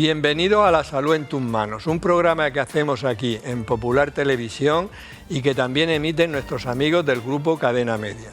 Bienvenido a La Salud en tus manos, un programa que hacemos aquí en Popular Televisión y que también emiten nuestros amigos del grupo Cadena Media.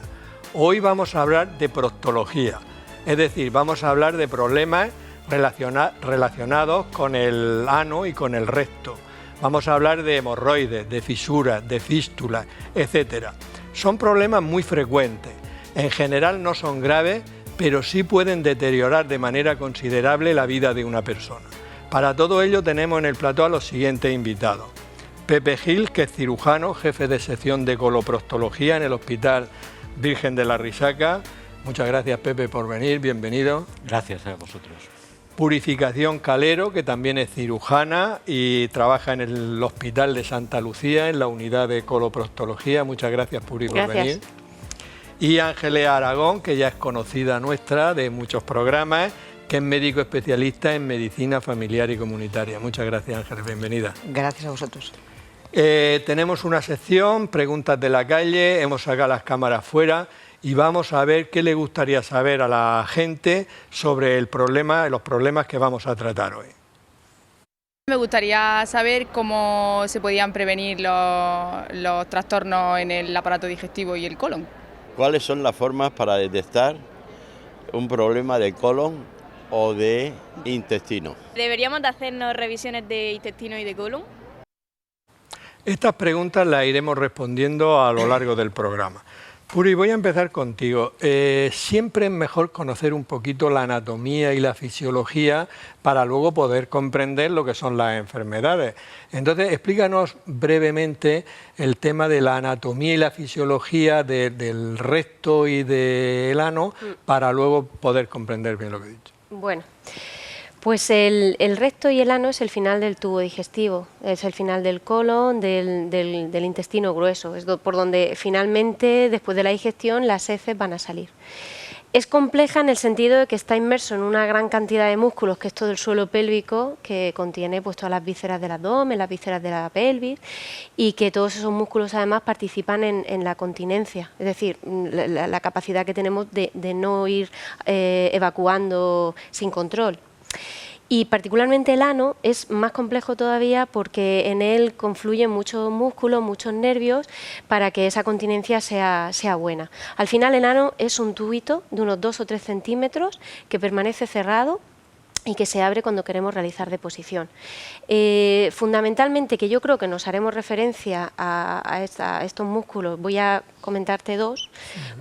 Hoy vamos a hablar de proctología, es decir, vamos a hablar de problemas relacionados con el ano y con el recto. Vamos a hablar de hemorroides, de fisuras, de fístulas, etc. Son problemas muy frecuentes, en general no son graves, pero sí pueden deteriorar de manera considerable la vida de una persona. Para todo ello tenemos en el plató a los siguientes invitados. Pepe Gil, que es cirujano, jefe de sección de coloproctología en el Hospital Virgen de la Risaca. Muchas gracias, Pepe, por venir, bienvenido. Gracias a vosotros. Purificación Calero, que también es cirujana y trabaja en el Hospital de Santa Lucía, en la unidad de coloproctología. Muchas gracias, Puri, por venir. Y Ángeles Aragón, que ya es conocida nuestra de muchos programas, que es médico especialista en medicina familiar y comunitaria. Muchas gracias, Ángeles, bienvenida. Gracias a vosotros. Tenemos una sección, preguntas de la calle, hemos sacado las cámaras fuera y vamos a ver qué le gustaría saber a la gente sobre los problemas que vamos a tratar hoy. Me gustaría saber cómo se podían prevenir los trastornos en el aparato digestivo y el colon. ¿Cuáles son las formas para detectar un problema de colon o de intestino? ¿Deberíamos de hacernos revisiones de intestino y de colon? Estas preguntas las iremos respondiendo a lo largo del programa. Puri, voy a empezar contigo. Siempre es mejor conocer un poquito la anatomía y la fisiología para luego poder comprender lo que son las enfermedades. Entonces, explícanos brevemente el tema de la anatomía y la fisiología del recto y del ano para luego poder comprender bien lo que he dicho. Bueno, pues el recto y el ano es el final del tubo digestivo, es el final del colon, del intestino grueso, es por donde finalmente, después de la digestión, las heces van a salir. Es compleja en el sentido de que está inmerso en una gran cantidad de músculos, que es todo el suelo pélvico, que contiene pues todas las vísceras del abdomen, las vísceras de la pelvis, y que todos esos músculos además participan en la continencia, es decir, la capacidad que tenemos de no ir evacuando sin control. Y particularmente el ano es más complejo todavía porque en él confluyen muchos músculos, muchos nervios para que esa continencia sea buena. Al final el ano es un tubito de unos 2 o 3 centímetros que permanece cerrado y que se abre cuando queremos realizar deposición. Fundamentalmente, que yo creo que nos haremos referencia a estos músculos, voy a comentarte dos,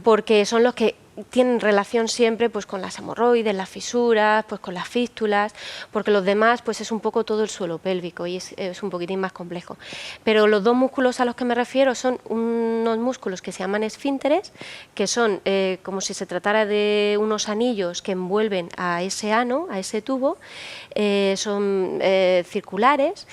porque son los que tienen relación siempre pues con las hemorroides, las fisuras, pues con las fístulas, porque los demás pues es un poco todo el suelo pélvico y es un poquitín más complejo. Pero los dos músculos a los que me refiero son unos músculos que se llaman esfínteres, que son como si se tratara de unos anillos que envuelven a ese ano, a ese tubo, son circulares,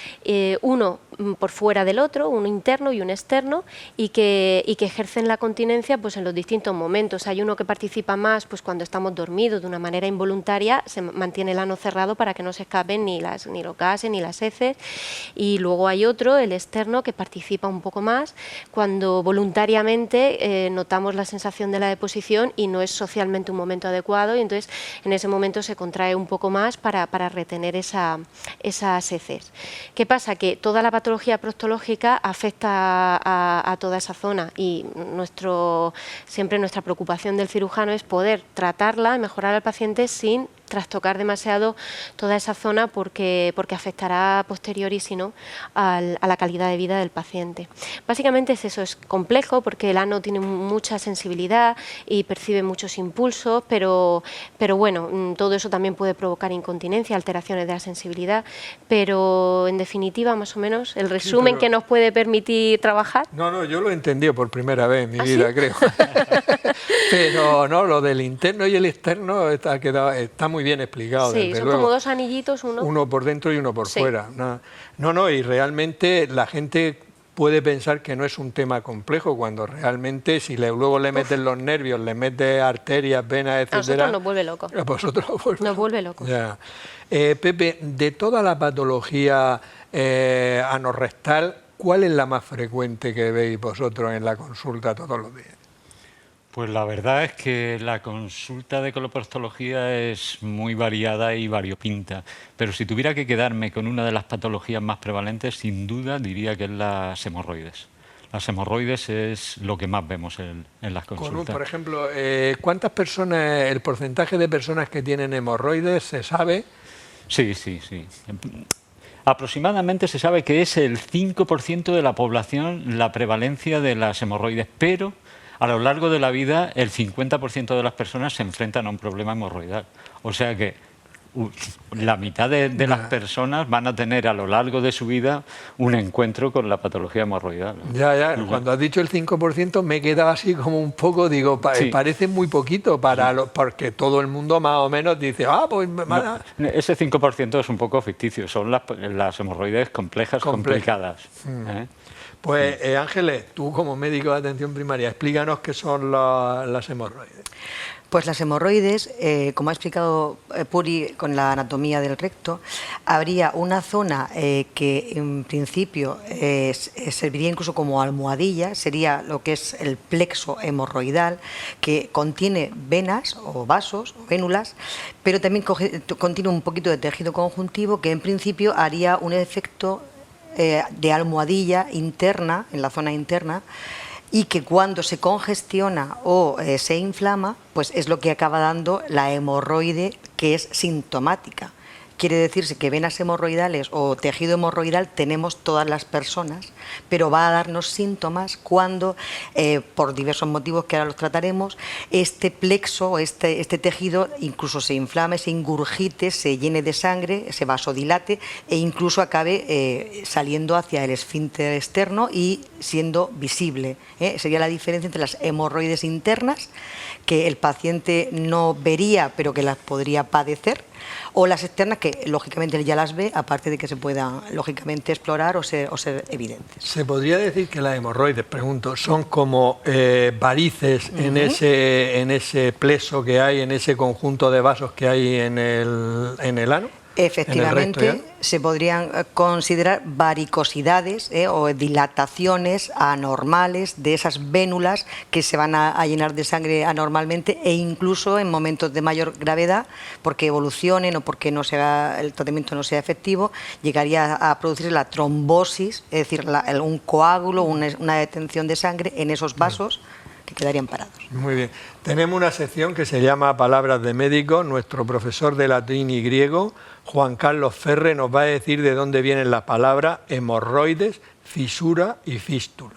uno por fuera del otro, uno interno y un externo, y que ejercen la continencia pues en los distintos momentos. Hay uno que participa más pues cuando estamos dormidos de una manera involuntaria, se mantiene el ano cerrado para que no se escapen ni los gases ni las heces, y luego hay otro, el externo, que participa un poco más cuando voluntariamente notamos la sensación de la deposición y no es socialmente un momento adecuado, y entonces en ese momento se contrae un poco más para retener esas heces. ¿Qué pasa? Que toda la patología proctológica afecta a toda esa zona, y siempre nuestra preocupación del cirujano es poder tratarla y mejorar al paciente sin trastocar demasiado toda esa zona porque afectará a posteriori, si no, a la calidad de vida del paciente. Básicamente es eso, es complejo porque el ano tiene mucha sensibilidad y percibe muchos impulsos, pero bueno, todo eso también puede provocar incontinencia, alteraciones de la sensibilidad, pero en definitiva, más o menos, el resumen que nos puede permitir trabajar. No, yo lo he entendido por primera vez en mi vida, creo. Pero no, lo del interno y el externo está muy bien explicado. Sí, son como dos anillitos, uno por dentro y uno por fuera. No, y realmente la gente puede pensar que no es un tema complejo, cuando realmente si luego le meten los nervios, le metes arterias, venas, etcétera. A nosotros nos vuelve loco. A vosotros nos vuelve loco. Ya. Pepe, de toda la patología anorrectal, ¿cuál es la más frecuente que veis vosotros en la consulta todos los días? Pues la verdad es que la consulta de coloproctología es muy variada y variopinta, pero si tuviera que quedarme con una de las patologías más prevalentes, sin duda diría que es las hemorroides. Las hemorroides es lo que más vemos en las consultas. Por ejemplo, ¿cuántas personas, el porcentaje de personas que tienen hemorroides se sabe? Sí. Aproximadamente se sabe que es el 5% de la población la prevalencia de las hemorroides, pero a lo largo de la vida el 50% de las personas se enfrentan a un problema hemorroidal. O sea que la mitad de las personas van a tener a lo largo de su vida un encuentro con la patología hemorroidal. Ya, cuando has dicho el 5% me he quedado así como un poco, digo, Sí. parece muy poquito porque todo el mundo más o menos dice, pues... No, ese 5% es un poco ficticio, son las hemorroides complejas, complicadas. Pues Ángeles, tú como médico de atención primaria, explícanos qué son las hemorroides. Pues las hemorroides, como ha explicado Puri con la anatomía del recto, habría una zona que en principio serviría incluso como almohadilla, sería lo que es el plexo hemorroidal, que contiene venas o vasos o vénulas, pero también contiene un poquito de tejido conjuntivo que en principio haría un efecto de almohadilla interna, en la zona interna, y que cuando se congestiona o se inflama, pues es lo que acaba dando la hemorroide, que es sintomática. Quiere decirse que venas hemorroidales o tejido hemorroidal tenemos todas las personas, pero va a darnos síntomas cuando, por diversos motivos que ahora los trataremos, este plexo, este tejido incluso se inflame, se ingurgite, se llene de sangre, se vasodilate e incluso acabe saliendo hacia el esfínter externo y siendo visible. Sería la diferencia entre las hemorroides internas, que el paciente no vería pero que las podría padecer, o las externas que lógicamente ya las ve, aparte de que se puedan lógicamente explorar o ser evidentes. ¿Se podría decir que las hemorroides, pregunto, son como varices en ese pleso que hay, en ese conjunto de vasos que hay en el ano? Efectivamente, se podrían considerar varicosidades o dilataciones anormales de esas vénulas que se van a llenar de sangre anormalmente, e incluso en momentos de mayor gravedad, porque evolucionen o porque el tratamiento no sea efectivo, llegaría a producirse la trombosis, es decir, un coágulo, una detención de sangre en esos vasos que quedarían parados. Muy bien. Tenemos una sección que se llama Palabras de Médico. Nuestro profesor de latín y griego, Juan Carlos Ferre, nos va a decir de dónde vienen las palabras hemorroides, fisura y fístula.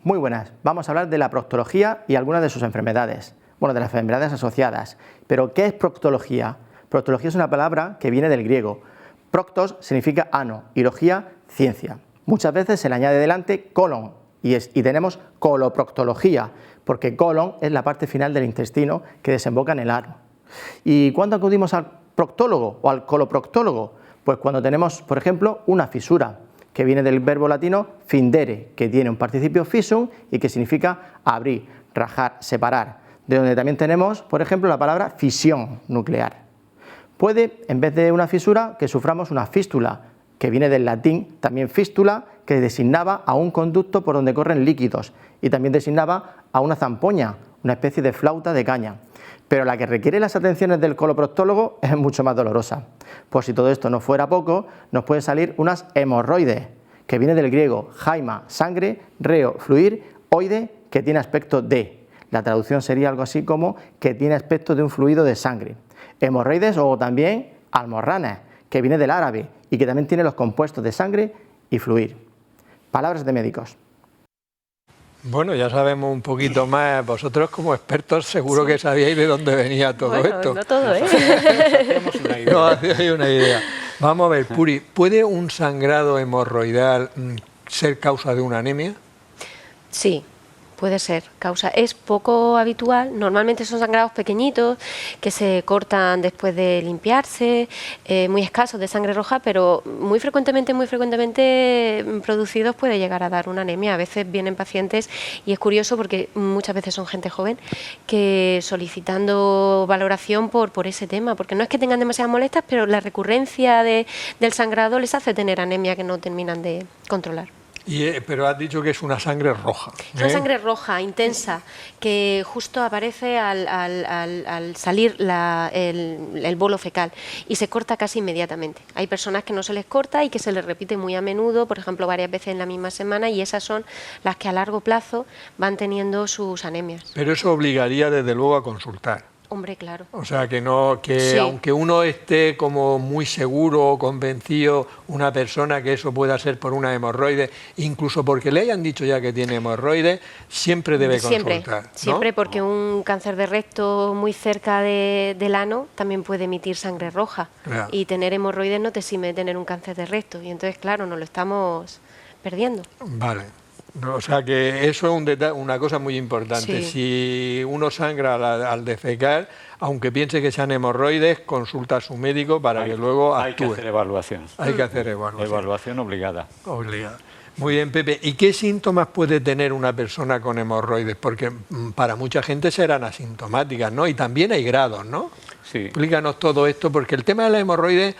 Muy buenas. Vamos a hablar de la proctología y algunas de sus enfermedades. Bueno, de las enfermedades asociadas. Pero, ¿qué es proctología? Proctología es una palabra que viene del griego. Proctos significa ano y logía, ciencia. Muchas veces se le añade delante colon y tenemos coloproctología, porque colon es la parte final del intestino que desemboca en el ano. ¿Y cuándo acudimos al proctólogo o al coloproctólogo? Pues cuando tenemos, por ejemplo, una fisura, que viene del verbo latino findere, que tiene un participio fisum y que significa abrir, rajar, separar, de donde también tenemos, por ejemplo, la palabra fisión nuclear. Puede, en vez de una fisura, que suframos una fístula, que viene del latín, también fístula, que designaba a un conducto por donde corren líquidos, y también designaba a una zampoña, una especie de flauta de caña. Pero la que requiere las atenciones del coloproctólogo es mucho más dolorosa. Por si todo esto no fuera poco, nos pueden salir unas hemorroides, que viene del griego jaima, sangre, reo, fluir, oide, que tiene aspecto de. La traducción sería algo así como que tiene aspecto de un fluido de sangre. Hemorroides o también almorranas, que viene del árabe y que también tiene los compuestos de sangre y fluir. Palabras de médicos. Bueno, ya sabemos un poquito más. Vosotros como expertos seguro que sabíais de dónde venía todo esto. No todo, ¿eh? Hacemos una idea. No hacíais una idea. Vamos a ver, Puri, ¿puede un sangrado hemorroidal ser causa de una anemia? Sí, puede ser causa. Es poco habitual, normalmente son sangrados pequeñitos que se cortan después de limpiarse, muy escasos de sangre roja, pero muy frecuentemente producidos puede llegar a dar una anemia. A veces vienen pacientes, y es curioso porque muchas veces son gente joven, que solicitando valoración por ese tema, porque no es que tengan demasiadas molestias, pero la recurrencia del sangrado les hace tener anemia que no terminan de controlar. Pero has dicho que es una sangre roja. Es una sangre roja, intensa, que justo aparece al salir el bolo fecal y se corta casi inmediatamente. Hay personas que no se les corta y que se les repite muy a menudo, por ejemplo, varias veces en la misma semana, y esas son las que a largo plazo van teniendo sus anemias. Pero eso obligaría desde luego a consultar. Hombre, claro. O sea, que Sí. aunque uno esté como muy seguro o convencido, una persona, que eso pueda ser por una hemorroide, incluso porque le hayan dicho ya que tiene hemorroides, siempre debe consultar, ¿no? Siempre, porque un cáncer de recto muy cerca del ano también puede emitir sangre roja. Claro. Y tener hemorroides no te exime tener un cáncer de recto. Y entonces, claro, nos lo estamos perdiendo. Vale. No, o sea que eso es una cosa muy importante. Sí. Si uno sangra al defecar, aunque piense que sean hemorroides, consulta a su médico para que luego actúe. Hay que hacer evaluación. Hay que hacer evaluación. Evaluación obligada. Obligada. Muy bien, Pepe. ¿Y qué síntomas puede tener una persona con hemorroides? Porque para mucha gente serán asintomáticas, ¿no? Y también hay grados, ¿no? Sí. Explícanos todo esto, porque el tema de las hemorroides,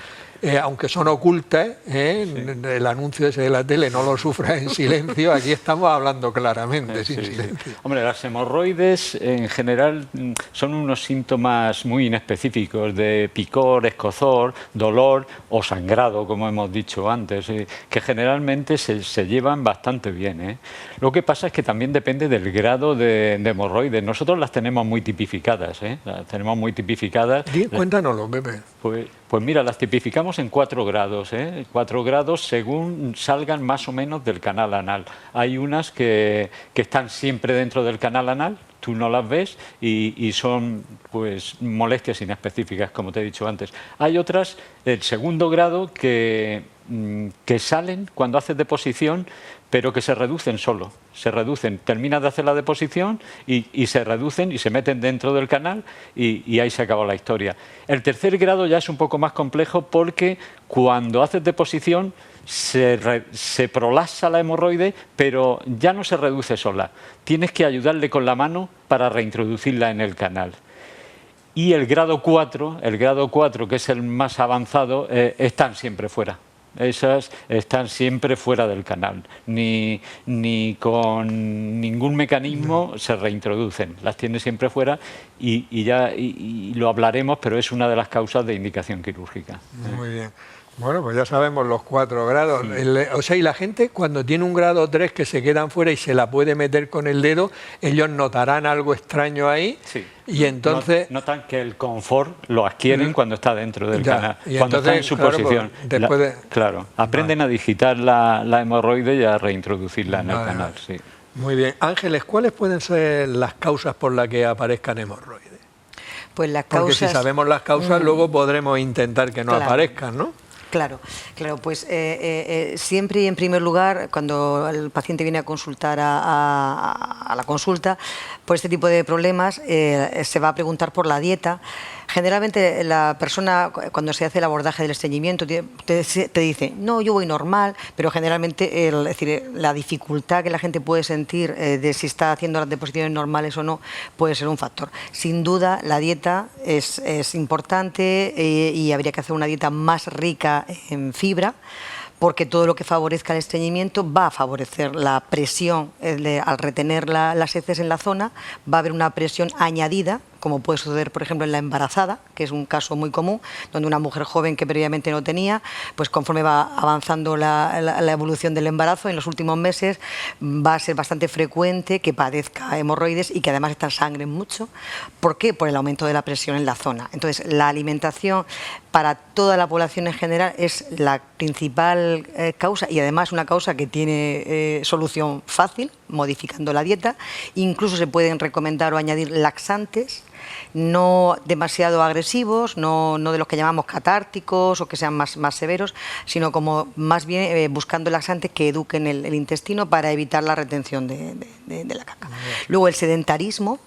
aunque son ocultas, el anuncio ese de la tele, no lo sufras en silencio, aquí estamos hablando claramente, sin silencio. Hombre, las hemorroides en general son unos síntomas muy inespecíficos de picor, escozor, dolor o sangrado, como hemos dicho antes, que generalmente se llevan bastante bien. Lo que pasa es que también depende del grado de hemorroides. Nosotros las tenemos muy tipificadas, las tenemos muy tipificadas. Cuéntanoslo, Pepe. Pues mira, las tipificamos en 4 grados, 4 grados según salgan más o menos del canal anal. Hay unas que están siempre dentro del canal anal, tú no las ves y son pues molestias inespecíficas, como te he dicho antes. Hay otras, el segundo grado, que salen cuando haces deposición, pero que se reducen solo, se reducen, terminas de hacer la deposición y se reducen y se meten dentro del canal y ahí se acabó la historia. El tercer grado ya es un poco más complejo porque cuando haces deposición se prolapsa la hemorroide, pero ya no se reduce sola, tienes que ayudarle con la mano para reintroducirla en el canal. Y el grado 4, que es el más avanzado, están siempre fuera. Esas están siempre fuera del canal, ni con ningún mecanismo se reintroducen, las tiene siempre fuera y lo hablaremos, pero es una de las causas de indicación quirúrgica. Muy bien. Bueno, pues ya sabemos los 4 grados. O sea, y la gente cuando tiene un grado 3 que se quedan fuera y se la puede meter con el dedo, ellos notarán algo extraño ahí. Sí. Y entonces notan que el confort lo adquieren cuando está dentro del canal, y cuando entonces, está en su posición. Claro, aprenden a digitar la hemorroide y a reintroducirla en el canal. Sí. Muy bien. Ángeles, ¿cuáles pueden ser las causas por las que aparezcan hemorroides? Pues las Porque causas... si sabemos las causas, luego podremos intentar que no aparezcan, ¿no? Claro, pues siempre y en primer lugar, cuando el paciente viene a consultar a la consulta por este tipo de problemas, se va a preguntar por la dieta. Generalmente la persona, cuando se hace el abordaje del estreñimiento, te dice, no, yo voy normal, pero generalmente es decir, la dificultad que la gente puede sentir de si está haciendo las deposiciones normales o no puede ser un factor. Sin duda, la dieta es importante y habría que hacer una dieta más rica en fibra, porque todo lo que favorezca el estreñimiento va a favorecer la presión, al retener las heces en la zona, va a haber una presión añadida, como puede suceder, por ejemplo, en la embarazada, que es un caso muy común, donde una mujer joven que previamente no tenía, pues conforme va avanzando la evolución del embarazo, en los últimos meses va a ser bastante frecuente que padezca hemorroides y que además esta sangren mucho. ¿Por qué? Por el aumento de la presión en la zona. Entonces, la alimentación para toda la población en general es la principal causa, y además una causa que tiene solución fácil, modificando la dieta. Incluso se pueden recomendar o añadir laxantes, no demasiado agresivos, no de los que llamamos catárticos o que sean más severos, sino como más bien buscando laxantes que eduquen el intestino para evitar la retención de la caca. Luego el sedentarismo,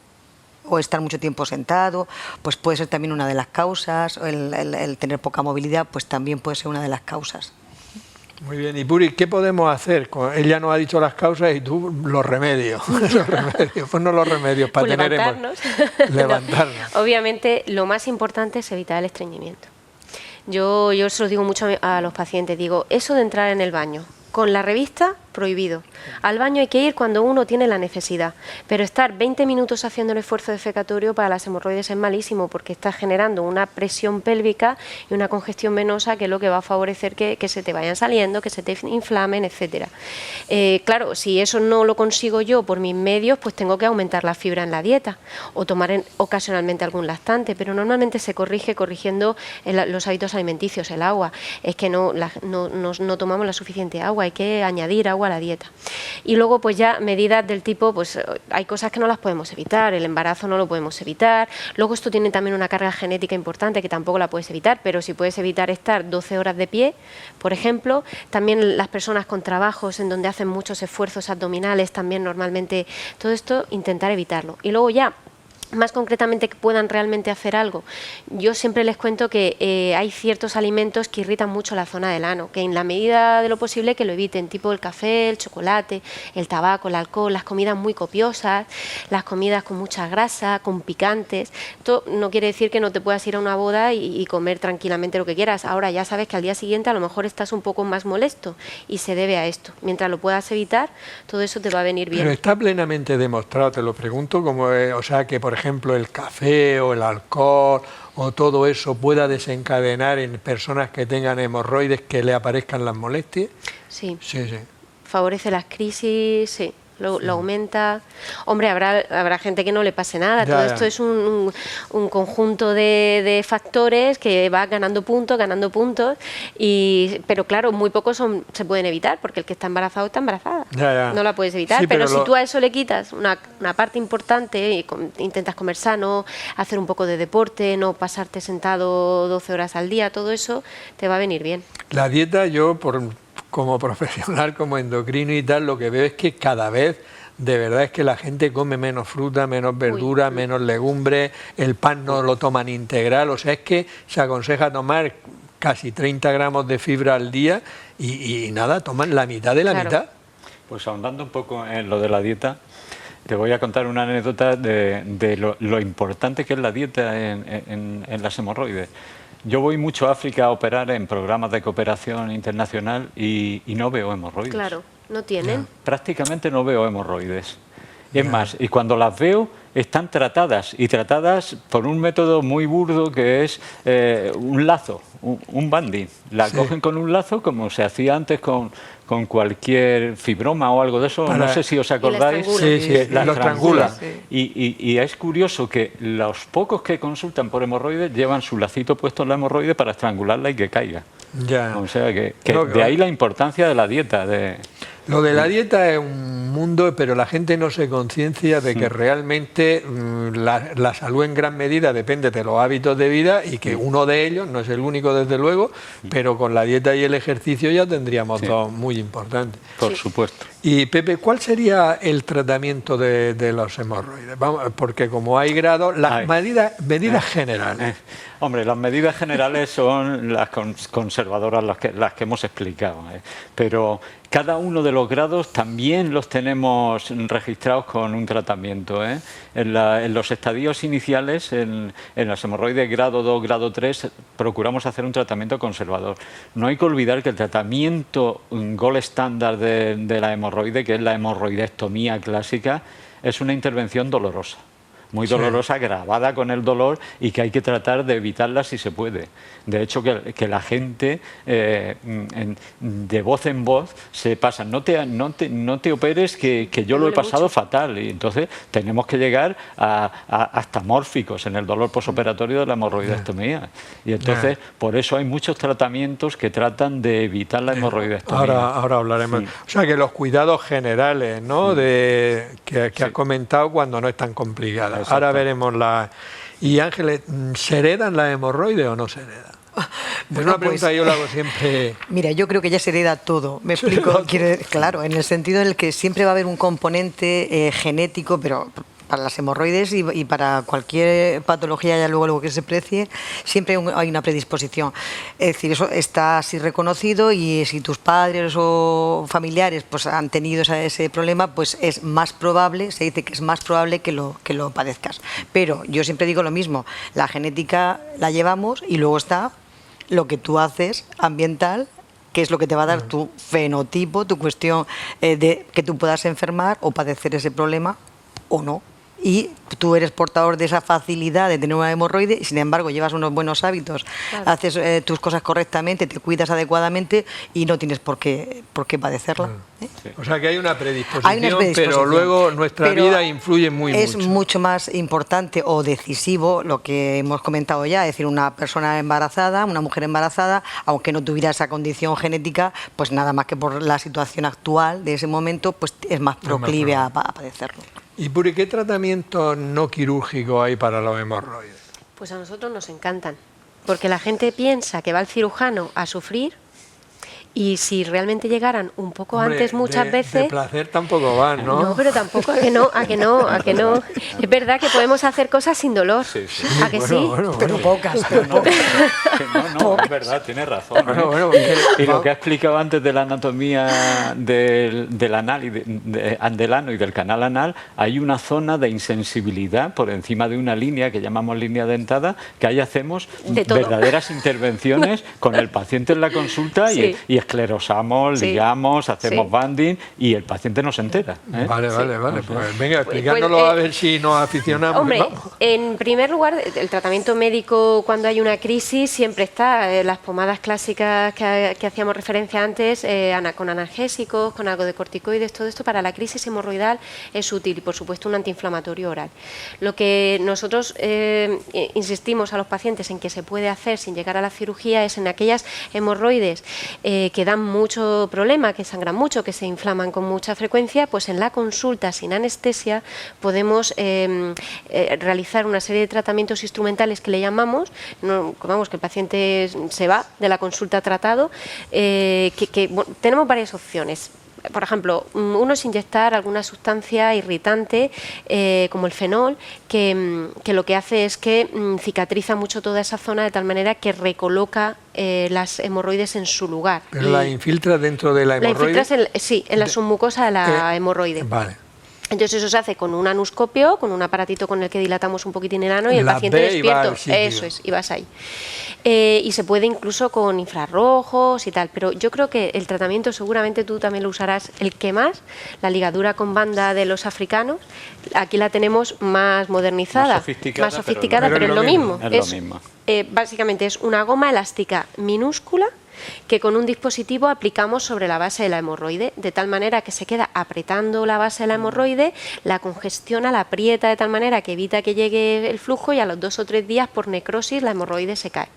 o estar mucho tiempo sentado, pues puede ser también una de las causas, o el tener poca movilidad, pues también puede ser una de las causas. Muy bien, y Puri, ¿qué podemos hacer? Ella nos ha dicho las causas y tú los remedios. Ponnos los remedios para pues tener levantarnos. No, obviamente lo más importante es evitar el estreñimiento. Yo se lo digo mucho a los pacientes, digo, eso de entrar en el baño con la revista prohibido. Al baño hay que ir cuando uno tiene la necesidad, pero estar 20 minutos haciendo el esfuerzo defecatorio para las hemorroides es malísimo porque está generando una presión pélvica y una congestión venosa que es lo que va a favorecer que se te vayan saliendo, que se te inflamen, etcétera. Claro, si eso no lo consigo yo por mis medios, pues tengo que aumentar la fibra en la dieta o tomar ocasionalmente algún lactante, pero normalmente se corrige corrigiendo los hábitos alimenticios, el agua. Es que no tomamos la suficiente agua, hay que añadir agua a la dieta. Y luego pues ya medidas del tipo, pues hay cosas que no las podemos evitar, el embarazo no lo podemos evitar, luego esto tiene también una carga genética importante que tampoco la puedes evitar, pero si puedes evitar estar 12 horas de pie, por ejemplo, también las personas con trabajos en donde hacen muchos esfuerzos abdominales, también normalmente todo esto intentar evitarlo. Y luego ya más concretamente que puedan realmente hacer algo. Yo siempre les cuento que hay ciertos alimentos que irritan mucho la zona del ano, que en la medida de lo posible que lo eviten, tipo el café, el chocolate, el tabaco, el alcohol, las comidas muy copiosas, las comidas con mucha grasa, con picantes. Esto no quiere decir que no te puedas ir a una boda y comer tranquilamente lo que quieras. Ahora ya sabes que al día siguiente a lo mejor estás un poco más molesto y se debe a esto. Mientras lo puedas evitar, todo eso te va a venir bien. Pero está plenamente demostrado, te lo pregunto, como, o sea, que por ejemplo el café o el alcohol o todo eso pueda desencadenar en personas que tengan hemorroides que le aparezcan las molestias. Sí. Sí, sí. Favorece las crisis, sí. Lo aumenta. Hombre, habrá gente que no le pase nada. Todo esto es un conjunto de factores que va ganando puntos, pero claro, muy pocos se pueden evitar, porque el que está embarazado está embarazada. No la puedes evitar, sí, pero si tú a eso le quitas una parte importante y intentas comer sano, hacer un poco de deporte, no pasarte sentado 12 horas al día, todo eso te va a venir bien. La dieta, yo como profesional, como endocrino y tal, lo que veo es que cada vez de verdad es que la gente come menos fruta, menos verdura, menos legumbres, el pan no lo toman integral, o sea, es que se aconseja tomar casi 30 gramos de fibra al día y nada, toman la mitad de la mitad. Pues ahondando un poco en lo de la dieta, te voy a contar una anécdota de lo importante que es la dieta en las hemorroides. Yo voy mucho a África a operar en programas de cooperación internacional y no veo hemorroides. Claro, no tienen. Prácticamente no veo hemorroides. Es más, y cuando las veo están tratadas, y tratadas por un método muy burdo que es un lazo, un banding. La cogen con un lazo como se hacía antes con cualquier fibroma o algo de eso, no sé si os acordáis. La estrangula. Y es curioso que los pocos que consultan por hemorroides llevan su lacito puesto en la hemorroide para estrangularla y que caiga. O sea que de ahí la importancia de la dieta. Lo de la dieta es un mundo, pero la gente no se conciencia de que realmente la salud en gran medida depende de los hábitos de vida y que uno de ellos, no es el único desde luego, pero con la dieta y el ejercicio ya tendríamos dos muy importantes. Por supuesto. Y Pepe, ¿cuál sería el tratamiento de los hemorroides? Porque como hay grados, las medidas generales. Hombre, las medidas generales son las conservadoras, las que hemos explicado, pero cada uno de los grados también los tenemos registrados con un tratamiento. En los estadios iniciales, en las hemorroides grado 2, grado 3, procuramos hacer un tratamiento conservador. No hay que olvidar que el tratamiento gold estándar de la hemorroide, que es la hemorroidectomía clásica, es una intervención dolorosa. Muy dolorosa, grabada con el dolor y que hay que tratar de evitarla si se puede. De hecho, que la gente de voz en voz se pasa, no te operes que yo lo he pasado fatal. Y entonces tenemos que llegar hasta mórficos en el dolor posoperatorio de la hemorroidectomía. Y entonces, por eso hay muchos tratamientos que tratan de evitar la hemorroidectomía. Ahora hablaremos. O sea, que los cuidados generales, ¿no? Que has comentado cuando no es tan complicada. Ahora veremos Y Ángeles, ¿se heredan las hemorroides o no se heredan? Bueno, una pregunta yo la hago siempre. Mira, yo creo que ya se hereda todo. Me explico. Claro, en el sentido en el que siempre va a haber un componente genético, pero para las hemorroides y para cualquier patología, ya luego que se precie, siempre hay una predisposición. Es decir, eso está así reconocido y si tus padres o familiares pues han tenido ese problema, pues es más probable, se dice que es más probable que lo padezcas. Pero yo siempre digo lo mismo, la genética la llevamos y luego está lo que tú haces ambiental qué es lo que te va a dar tu fenotipo, tu cuestión de que tú puedas enfermar o padecer ese problema o no. Y tú eres portador de esa facilidad de tener una hemorroide y sin embargo llevas unos buenos hábitos, Claro. haces tus cosas correctamente, te cuidas adecuadamente y no tienes por qué padecerla. ¿eh? O sea que hay una predisposición, Hay una predisposición, pero luego nuestra pero vida influye muy es mucho. mucho más importante o decisivo lo que hemos comentado ya, es decir, una persona embarazada, una mujer embarazada, aunque no tuviera esa condición genética, pues nada más que por la situación actual de ese momento, pues es más proclive a padecerlo. ¿Y Puri, qué tratamiento no quirúrgico hay para los hemorroides? Pues a nosotros nos encantan, porque la gente piensa que va al cirujano a sufrir y si realmente llegaran un poco Hombre, antes muchas de veces... placer tampoco van, ¿no? No, pero tampoco, a que no. Es verdad que podemos hacer cosas sin dolor, Sí, sí. ¿a que sí? Pero pocas, No, es verdad, tiene razón. ¿eh? Bueno, Y lo que ha explicado antes de la anatomía del anal y del ano y del canal anal, hay una zona de insensibilidad por encima de una línea que llamamos línea dentada, que ahí hacemos De todo. verdaderas intervenciones con el paciente en la consulta Sí. y esclerosamos, Sí. ligamos, hacemos Sí. banding y el paciente no se entera. ¿eh? Vale. Pues venga, explicárnoslo Pues, a ver si nos aficionamos. Hombre, Vamos. en primer lugar, el tratamiento médico cuando hay una crisis siempre está. Las pomadas clásicas que hacíamos referencia antes, con analgésicos, con algo de corticoides, todo esto para la crisis hemorroidal es útil y, por supuesto, un antiinflamatorio oral. Lo que nosotros insistimos a los pacientes en que se puede hacer sin llegar a la cirugía es en aquellas hemorroides que dan mucho problema, que sangran mucho, que se inflaman con mucha frecuencia, pues en la consulta sin anestesia podemos realizar una serie de tratamientos instrumentales que le llamamos, vamos, que el paciente se va de la consulta tratado, bueno, tenemos varias opciones. Por ejemplo, uno es inyectar alguna sustancia irritante como el fenol, que lo que hace es que cicatriza mucho toda esa zona de tal manera que recoloca las hemorroides en su lugar. Pero la infiltra dentro de la hemorroide. La infiltras en la submucosa de la hemorroide. Vale. Entonces eso se hace con un anuscopio, con un aparatito con el que dilatamos un poquitín el ano y el La paciente ve y va despierto. al sitio. Eso es, y vas ahí. Y se puede incluso con infrarrojos y tal, pero yo creo que el tratamiento seguramente tú también lo usarás el que más, la ligadura con banda de los africanos, aquí la tenemos más modernizada, Más sofisticada, pero es lo mismo. Es lo mismo. Básicamente es una goma elástica minúscula que con un dispositivo aplicamos sobre la base de la hemorroide, de tal manera que se queda apretando la base de la hemorroide, la congestiona, la aprieta de tal manera que evita que llegue el flujo y a los 2 o 3 días por necrosis la hemorroide se cae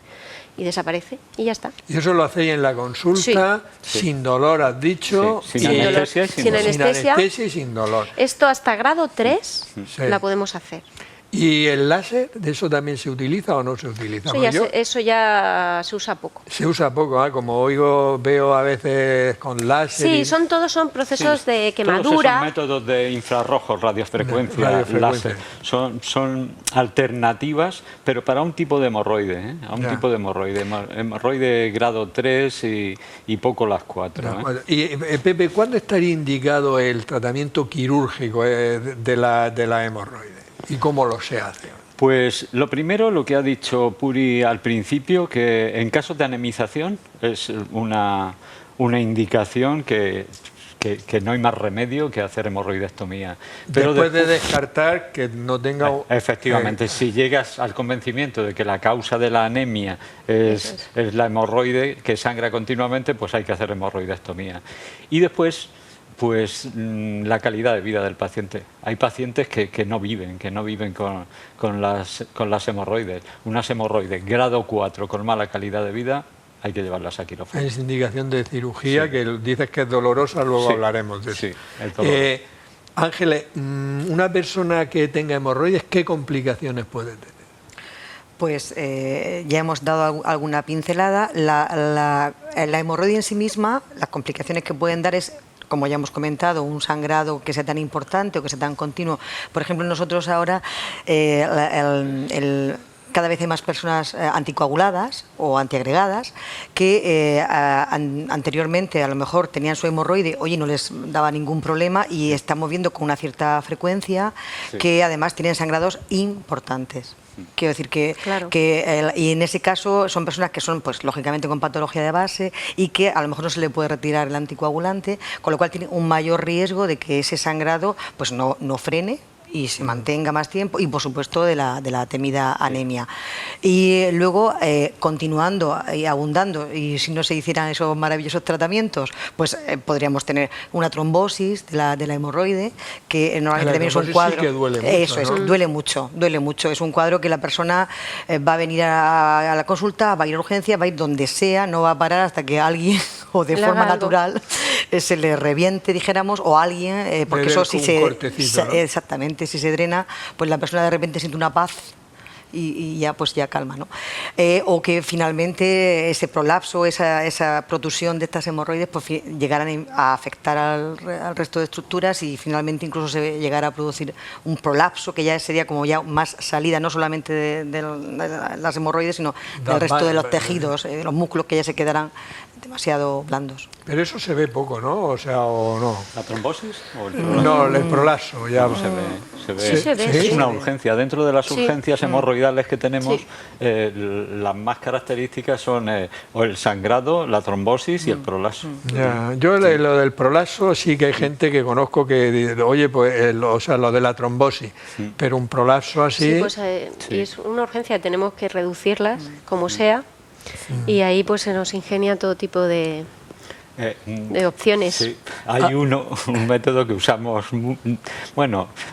y desaparece y ya está. Y eso lo hacéis en la consulta, Sí. sin dolor, has dicho. Sí, sin anestesia y sin sin dolor. anestesia. anestesia y sin dolor. Esto hasta grado 3 Sí. la podemos hacer. ¿Y el láser, de eso también se utiliza o no se utiliza? Eso ya se usa poco. Se usa poco, ¿eh? Como veo a veces con láser. Sí, todos son procesos de Todos quemadura. esos métodos de infrarrojos, radiofrecuencia, Radiofrecuencia. láser, son alternativas, pero para un tipo de hemorroide, ¿eh? A un Ya. tipo de hemorroide grado 3 y poco las 4. ¿eh? Bueno, y Pepe, ¿cuándo estaría indicado el tratamiento quirúrgico de la hemorroide? ¿Y cómo lo se hace? Pues lo primero, lo que ha dicho Puri al principio, que en casos de anemización es una indicación que no hay más remedio que hacer hemorroidectomía. Pero Después de descartar que no tenga... Efectivamente, si llegas al convencimiento de que la causa de la anemia es la hemorroide que sangra continuamente, pues hay que hacer hemorroidectomía. Y después, pues la calidad de vida del paciente. Hay pacientes que no viven con las hemorroides. Unas hemorroides grado 4 con mala calidad de vida, hay que llevarlas a quirófano. Es indicación de cirugía, Sí. que dices que es dolorosa, luego Sí. hablaremos de eso. Sí, es doloroso. Ángeles, una persona que tenga hemorroides, ¿qué complicaciones puede tener? Pues ya hemos dado alguna pincelada. La hemorroide en sí misma, las complicaciones que pueden dar es, como ya hemos comentado, un sangrado que sea tan importante o que sea tan continuo. Por ejemplo, nosotros ahora cada vez hay más personas anticoaguladas o antiagregadas que anteriormente a lo mejor tenían su hemorroide, oye, no les daba ningún problema y estamos viendo con una cierta frecuencia que además tienen sangrados importantes. Quiero decir y en ese caso son personas que son, pues lógicamente, con patología de base y que a lo mejor no se le puede retirar el anticoagulante, con lo cual tiene un mayor riesgo de que ese sangrado pues no frene y se mantenga más tiempo, y por supuesto de la temida anemia. Y luego, continuando y abundando, y si no se hicieran esos maravillosos tratamientos, pues podríamos tener una trombosis de la hemorroide, que normalmente también es un cuadro... Sí que duele mucho, eso es, duele mucho. Es un cuadro que la persona va a venir a la consulta, va a ir a urgencia, va a ir donde sea, no va a parar hasta que alguien, o de forma natural, se le reviente, dijéramos, o alguien, porque eso sí exactamente, si se drena, pues la persona de repente siente una paz y ya pues ya calma, ¿no? O que finalmente ese prolapso, esa protusión de estas hemorroides pues llegaran a afectar al resto de estructuras y finalmente incluso se llegara a producir un prolapso, que ya sería como ya más salida no solamente de las hemorroides, sino del resto de los tejidos, los músculos que ya se quedarán demasiado blandos. Pero eso se ve poco, ¿no? O sea, ¿o no? ¿La trombosis? ¿O el prolapso? No, el prolapso ya se ve. Sí, se ve. Es una urgencia. Dentro de las urgencias hemorroidales que tenemos, las más características son o el sangrado, la trombosis y el prolapso. Ya, yo lo del prolapso sí que hay gente que conozco que dice, oye, pues, o sea, lo de la trombosis, pero un prolapso así... Sí, pues es una urgencia, tenemos que reducirlas como sea. Y ahí pues se nos ingenia todo tipo de opciones. Sí. Hay un método que usamos,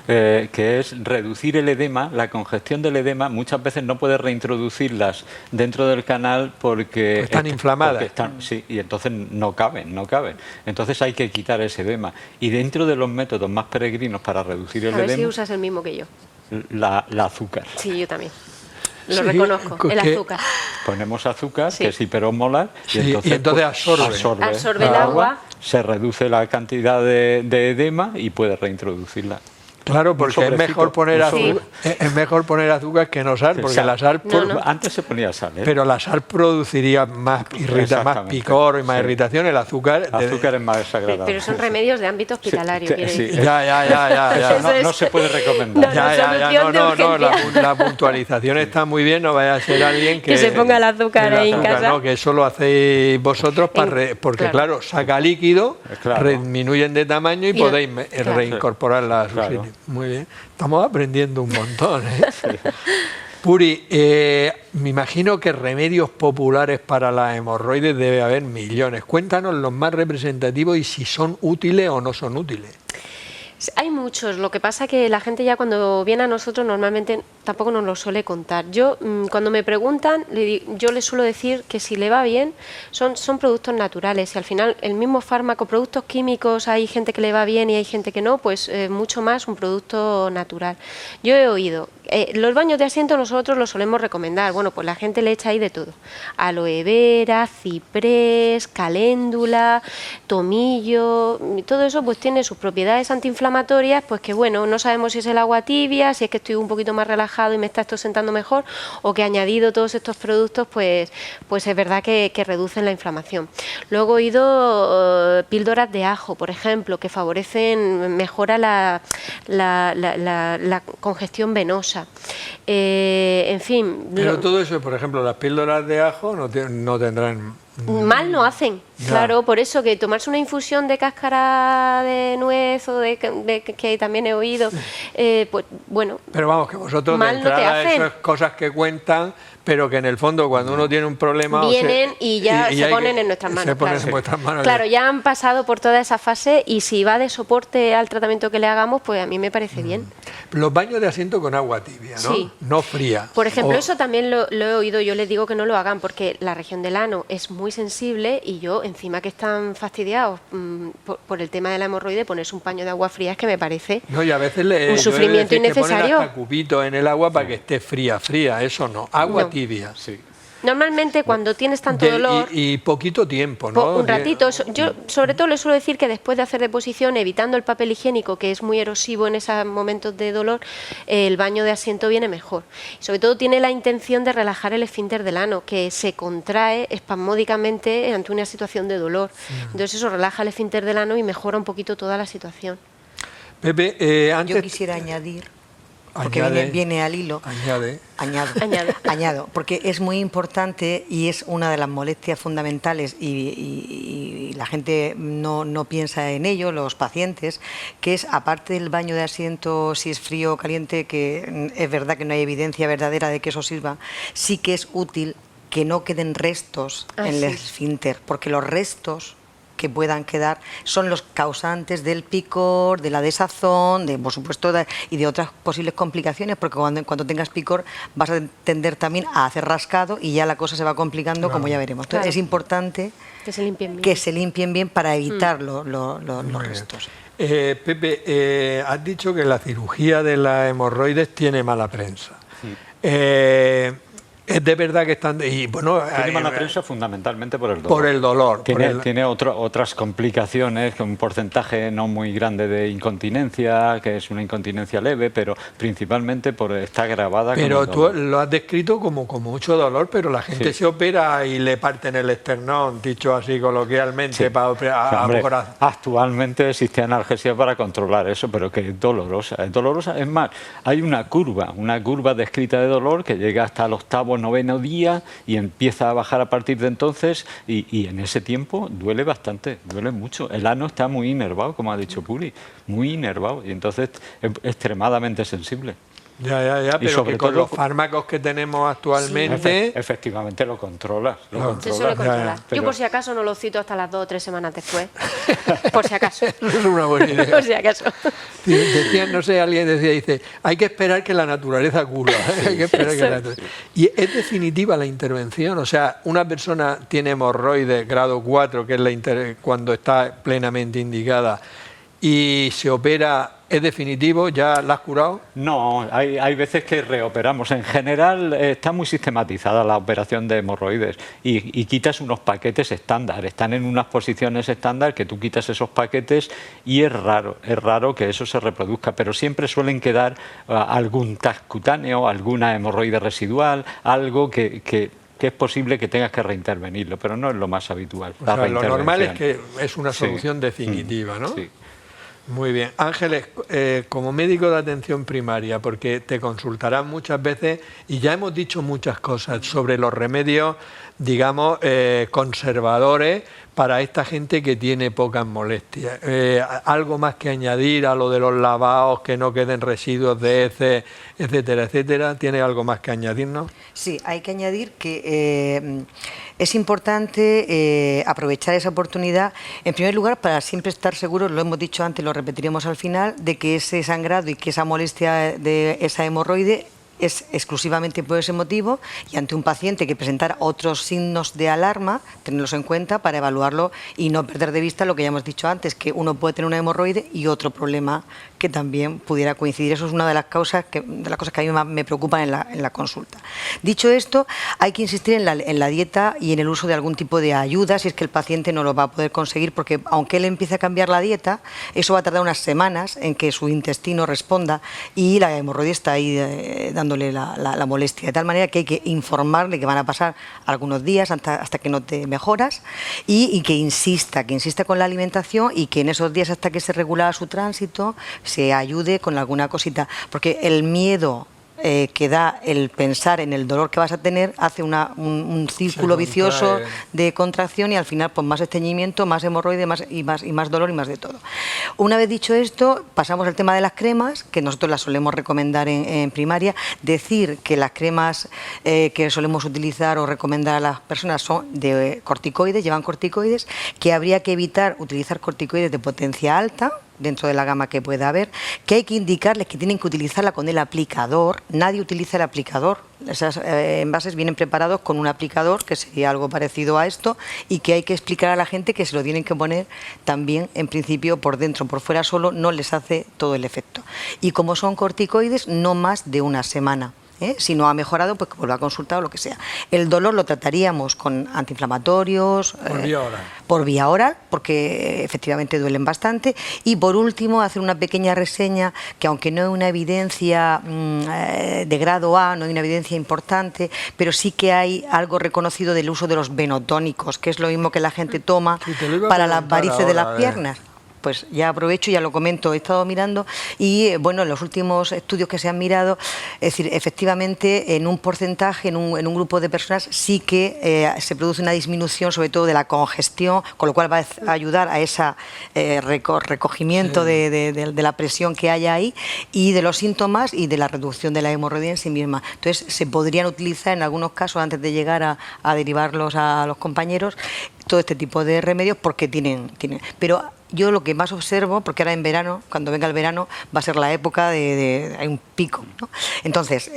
que es reducir el edema, la congestión del edema. Muchas veces no puedes reintroducirlas dentro del canal porque están inflamadas. Y entonces no caben. Entonces hay que quitar ese edema. Y dentro de los métodos más peregrinos para reducir el edema... A ver si usas el mismo que yo. La azúcar. Sí, yo también. Lo reconozco, el azúcar. Ponemos azúcar, que es hiperosmolar, y entonces absorbe el agua, se reduce la cantidad de edema y puede reintroducirla. Claro, porque es mejor poner azúcar que no sal, porque la sal... Antes se ponía sal, pero la sal produciría más picor y más irritación. El azúcar es más desagradable. Pero son remedios de ámbito hospitalario. Ya. No se puede recomendar. La puntualización está muy bien, no vaya a ser alguien que se ponga el azúcar ahí en casa. No, que eso lo hacéis vosotros porque claro, saca líquido, disminuyen de tamaño y podéis reincorporarla a su sitio. Muy bien, estamos aprendiendo un montón, ¿eh? Puri, me imagino que remedios populares para las hemorroides debe haber millones. Cuéntanos los más representativos y si son útiles o no son útiles. Hay muchos, lo que pasa que la gente ya cuando viene a nosotros normalmente tampoco nos lo suele contar. Yo cuando me preguntan, yo les suelo decir que si le va bien son productos naturales y al final el mismo fármaco, productos químicos, hay gente que le va bien y hay gente que no, pues mucho más un producto natural. Yo he oído, los baños de asiento nosotros los solemos recomendar, bueno, pues la gente le echa ahí de todo, aloe vera, ciprés, caléndula, tomillo, todo eso pues tiene sus propiedades antiinflamatorias, pues que bueno, no sabemos si es el agua tibia, si es que estoy un poquito más relajado y me está esto sentando mejor, o que añadido todos estos productos pues es verdad que reducen la inflamación. Luego he oído píldoras de ajo, por ejemplo, que mejora la congestión venosa. En fin. Pero todo eso, por ejemplo, las píldoras de ajo no tendrán... Mal no hacen, claro, por eso que tomarse una infusión de cáscara de nuez o que también he oído, pues bueno. Pero vamos, que vosotros de entrada esas cosas que cuentan, pero que en el fondo cuando uno tiene un problema... Vienen y se ponen en nuestras manos. En vuestras manos. Claro, ya han pasado por toda esa fase y si va de soporte al tratamiento que le hagamos, pues a mí me parece bien. Los baños de asiento con agua tibia, ¿no? Sí. No fría. Por ejemplo, eso también lo he oído, yo les digo que no lo hagan porque la región del ano es muy sensible y yo, encima que están fastidiados por el tema de la hemorroide, ponerse un paño de agua fría es que me parece y a veces un sufrimiento innecesario. Que ponen hasta cubitos en el agua para que esté fría, eso no. Agua tibia. Sí. Normalmente cuando tienes tanto dolor... Y poquito tiempo, ¿no? Un ratito. Yo sobre todo le suelo decir que después de hacer deposición, evitando el papel higiénico, que es muy erosivo en esos momentos de dolor, el baño de asiento viene mejor. Sobre todo tiene la intención de relajar el esfínter del ano, que se contrae espasmódicamente ante una situación de dolor. Entonces eso relaja el esfínter del ano y mejora un poquito toda la situación. Pepe, antes... Yo quisiera añadir, porque viene al hilo. Añado, porque es muy importante y es una de las molestias fundamentales y la gente no piensa en ello, los pacientes, que es, aparte del baño de asiento, si es frío o caliente, que es verdad que no hay evidencia verdadera de que eso sirva, sí que es útil que no queden restos en el esfínter, porque los restos que puedan quedar son los causantes del picor, de la desazón, por supuesto, y de otras posibles complicaciones, porque cuando tengas picor vas a tender también a hacer rascado y ya la cosa se va complicando, como ya veremos. Entonces es importante que se limpien bien para evitar los restos. Pepe, has dicho que la cirugía de las hemorroides tiene mala prensa. Es de verdad que están... Y bueno, tiene mala prensa fundamentalmente por el dolor. Por el dolor. Tiene otras complicaciones, un porcentaje no muy grande de incontinencia, que es una incontinencia leve, pero principalmente está agravada. Pero tú lo has descrito como mucho dolor, pero la gente se opera y le parten el esternón, dicho así coloquialmente, para operar. Actualmente existe analgesia para controlar eso, pero que es dolorosa. Es más, hay una curva descrita de dolor que llega hasta el 8º, 9º día y empieza a bajar a partir de entonces y en ese tiempo duele bastante, duele mucho. El ano está muy inervado, como ha dicho Puri, muy inervado y entonces es extremadamente sensible. Ya, pero que con los fármacos que tenemos actualmente... Efectivamente lo controlas. Eso lo controlas. Yo por si acaso no lo cito hasta las 2 o 3 semanas después. Por si acaso. Es una buena idea. Por si acaso. Decían, no sé, alguien dice, hay que esperar que la naturaleza cura. Hay que esperar que la naturaleza... Y es definitiva la intervención. O sea, una persona tiene hemorroides grado 4, que es cuando está plenamente indicada, y se opera... ¿Es definitivo? ¿Ya la has curado? No, hay veces que reoperamos. En general está muy sistematizada la operación de hemorroides y quitas unos paquetes estándar. Están en unas posiciones estándar que tú quitas esos paquetes y es raro que eso se reproduzca, pero siempre suelen quedar algún TAC cutáneo, alguna hemorroide residual, algo que es posible que tengas que reintervenirlo, pero no es lo más habitual. O sea, lo normal es que es una solución definitiva, ¿no? Sí. Muy bien. Ángeles, como médico de atención primaria, porque te consultarán muchas veces y ya hemos dicho muchas cosas sobre los remedios, digamos, conservadores para esta gente que tiene pocas molestias. ¿Algo más que añadir a lo de los lavados, que no queden residuos de heces, etcétera, etcétera? ¿Tiene algo más que añadirnos? Sí, hay que añadir que es importante aprovechar esa oportunidad, en primer lugar, para siempre estar seguros, lo hemos dicho antes, lo repetiremos al final, de que ese sangrado y que esa molestia de esa hemorroide es exclusivamente por ese motivo, y ante un paciente que presentara otros signos de alarma, tenerlos en cuenta para evaluarlo y no perder de vista lo que ya hemos dicho antes, que uno puede tener una hemorroide y otro problema que también pudiera coincidir. Eso es una de las cosas que a mí más me preocupan en la consulta. Dicho esto, hay que insistir en la dieta y en el uso de algún tipo de ayuda si es que el paciente no lo va a poder conseguir, porque aunque él empiece a cambiar la dieta, eso va a tardar unas semanas en que su intestino responda y la hemorroide está ahí dándole la molestia, de tal manera que hay que informarle que van a pasar algunos días hasta que no te mejoras y que insista con la alimentación y que en esos días hasta que se regula su tránsito se ayude con alguna cosita, porque el miedo que da el pensar en el dolor que vas a tener hace un círculo vicioso de contracción y al final pues más estreñimiento, más hemorroide, más dolor y más de todo. Una vez dicho esto, pasamos al tema de las cremas, que nosotros las solemos recomendar en primaria. Decir que las cremas que solemos utilizar o recomendar a las personas son de corticoides, llevan corticoides, que habría que evitar utilizar corticoides de potencia alta, dentro de la gama que pueda haber, que hay que indicarles que tienen que utilizarla con el aplicador. Nadie utiliza el aplicador. Esas envases vienen preparados con un aplicador, que sería algo parecido a esto, y que hay que explicar a la gente que se lo tienen que poner también, en principio, por dentro. Por fuera solo no les hace todo el efecto. Y como son corticoides, no más de una semana. Si no ha mejorado, pues que vuelva a consultar o lo que sea. El dolor lo trataríamos con antiinflamatorios, por vía oral, porque efectivamente duelen bastante. Y por último, hacer una pequeña reseña, que aunque no es una evidencia de grado A, no hay una evidencia importante, pero sí que hay algo reconocido del uso de los venotónicos, que es lo mismo que la gente toma para las varices de las piernas. Pues ya aprovecho y ya lo comento, he estado mirando y bueno, en los últimos estudios que se han mirado, es decir, efectivamente en un porcentaje, en un grupo de personas sí que se produce una disminución sobre todo de la congestión, con lo cual va a ayudar a ese recogimiento de la presión que haya ahí y de los síntomas y de la reducción de la hemorroide en sí misma. Entonces se podrían utilizar en algunos casos antes de llegar a derivarlos a los compañeros todo este tipo de remedios porque tienen. Pero yo lo que más observo, porque ahora en verano, cuando venga el verano, va a ser la época hay un pico, ¿no? Entonces,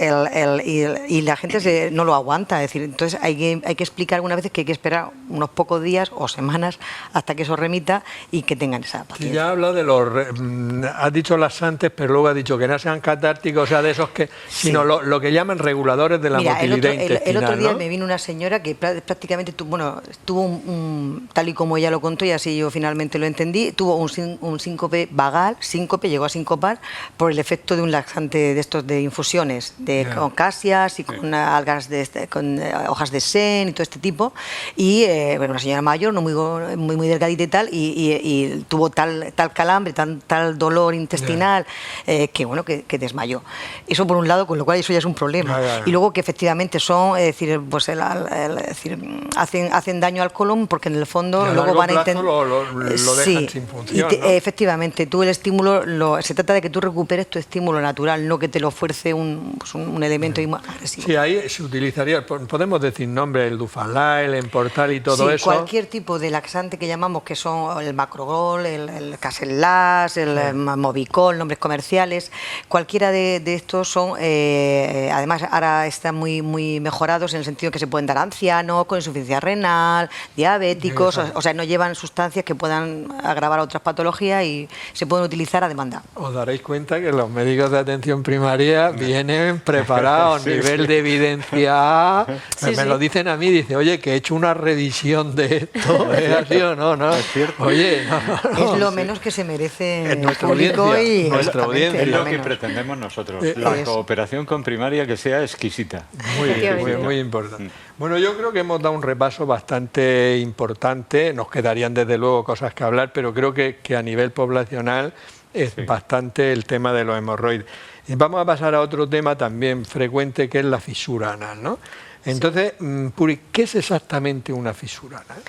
y la gente no lo aguanta, es decir, entonces hay que explicar algunas veces que hay que esperar unos pocos días o semanas hasta que eso remita y que tengan esa paciencia. Sí, ya has hablado de has dicho laxantes, pero luego has dicho que no sean catárticos, o sea, de esos que, sino lo que llaman reguladores de la motilidad intestinal. El otro día, ¿no? Me vino una señora que prácticamente tuvo tal y como ella lo contó y así yo finalmente lo entendí, tuvo un síncope vagal, llegó a sincopar por el efecto de un laxante de estos de infusiones, con casias y con algas, con hojas de sen y todo este tipo, y bueno, una señora mayor, no muy delgadita y tal, y tuvo tal calambre, tal dolor intestinal, que bueno, que desmayó. Eso por un lado, con lo cual eso ya es un problema. Y luego que efectivamente son, es decir, pues hacen daño al colon porque en el fondo luego van a intentar lo dejan sin función, ¿no? Efectivamente, tú el estímulo, se trata de que tú recuperes tu estímulo natural, no que te lo fuerce un elemento agresivo. Sí, ahí se utilizaría, podemos decir nombre, el Dufalá, el Emportal y todo eso. Cualquier tipo de laxante que llamamos, que son el Macrogol, el Caselas, el Movicol, nombres comerciales, cualquiera de estos son, además ahora están muy mejorados en el sentido que se pueden dar a ancianos, con insuficiencia renal, diabéticos, o sea, no llevan sustancias que puedan agravar otras patologías y se pueden utilizar a demanda. Os daréis cuenta que los médicos de atención primaria vienen preparados, nivel de evidencia. Me lo dicen a mí, dice, oye, que he hecho una revisión de esto, ¿es así o no? ¿No? Es cierto. Oye, es lo menos que se merece nuestra audiencia. Nuestra audiencia. Es lo que pretendemos nosotros, la cooperación con primaria que sea exquisita. Muy importante. Bueno, yo creo que hemos dado un repaso bastante importante, nos quedarían desde luego cosas que hablar, pero creo que a nivel poblacional es bastante el tema de los hemorroides. Y vamos a pasar a otro tema también frecuente, que es la fisura anal, ¿no? Entonces, Puri, ¿qué es exactamente una fisura anal?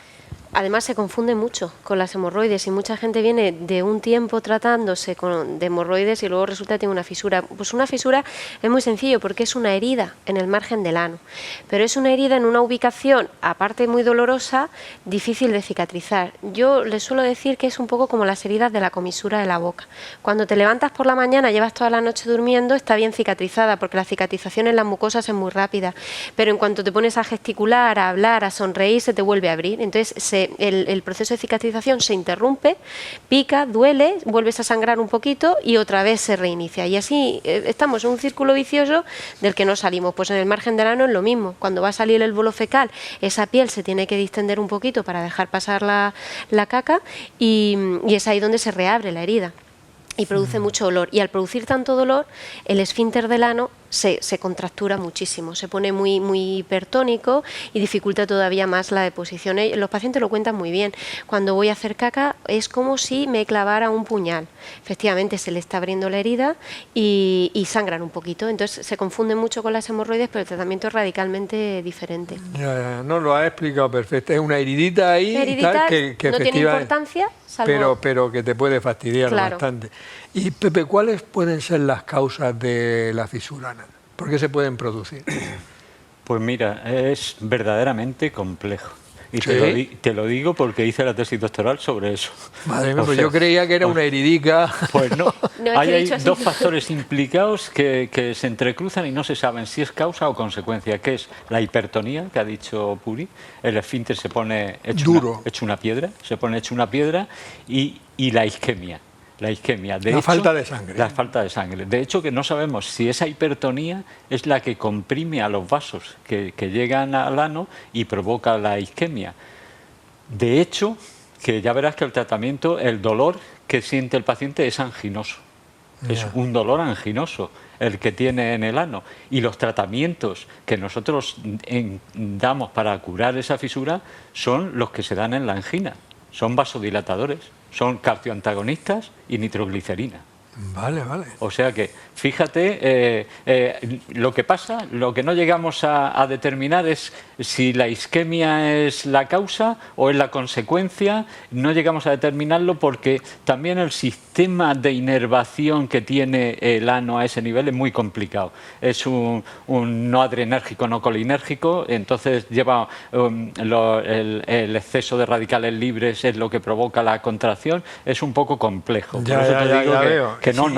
Además se confunde mucho con las hemorroides y mucha gente viene de un tiempo tratándose de hemorroides y luego resulta que tiene una fisura. Pues una fisura es muy sencillo porque es una herida en el margen del ano, pero es una herida en una ubicación, aparte muy dolorosa, difícil de cicatrizar. Yo les suelo decir que es un poco como las heridas de la comisura de la boca. Cuando te levantas por la mañana, llevas toda la noche durmiendo, está bien cicatrizada porque la cicatrización en las mucosas es muy rápida, pero en cuanto te pones a gesticular, a hablar, a sonreír, se te vuelve a abrir. Entonces el proceso de cicatrización se interrumpe, pica, duele, vuelves a sangrar un poquito y otra vez se reinicia. Y así estamos en un círculo vicioso del que no salimos. Pues en el margen del ano es lo mismo. Cuando va a salir el bolo fecal, esa piel se tiene que distender un poquito para dejar pasar la caca y es ahí donde se reabre la herida. Y produce mucho dolor. Y al producir tanto dolor, el esfínter del ano se contractura muchísimo, se pone muy hipertónico y dificulta todavía más la deposición. Los pacientes lo cuentan muy bien. Cuando voy a hacer caca es como si me clavara un puñal. Efectivamente se le está abriendo la herida y sangran un poquito. Entonces se confunden mucho con las hemorroides, pero el tratamiento es radicalmente diferente. No, lo has explicado perfecto. Es una heridita ahí heridita, que no tiene importancia, salvo... pero que te puede fastidiar bastante. Y Pepe, ¿cuáles pueden ser las causas de la fisura anal? ¿Por qué se pueden producir? Pues mira, es verdaderamente complejo. Y te lo digo porque hice la tesis doctoral sobre eso. Madre mía, pues yo creía que era una heridica. Pues no. Hay dos factores implicados que se entrecruzan y no se saben si es causa o consecuencia, que es la hipertonía, que ha dicho Puri. El esfínter se pone hecho una piedra, y la isquemia. la isquemia. De La hecho, falta de sangre. La falta de sangre. De hecho, que no sabemos si esa hipertonía es la que comprime a los vasos que llegan al ano y provoca la isquemia. De hecho, que ya verás que el tratamiento, el dolor que siente el paciente es anginoso. Es un dolor anginoso el que tiene en el ano. Y los tratamientos que nosotros damos para curar esa fisura son los que se dan en la angina. Son vasodilatadores, son calcioantagonistas y nitroglicerina. Vale, vale. O sea que, fíjate, lo que pasa, lo que no llegamos a determinar es si la isquemia es la causa o es la consecuencia. No llegamos a determinarlo porque también el sistema de inervación que tiene el ano a ese nivel es muy complicado. Es un no adrenérgico, no colinérgico, entonces lleva el exceso de radicales libres es lo que provoca la contracción. Es un poco complejo. Por eso te digo que no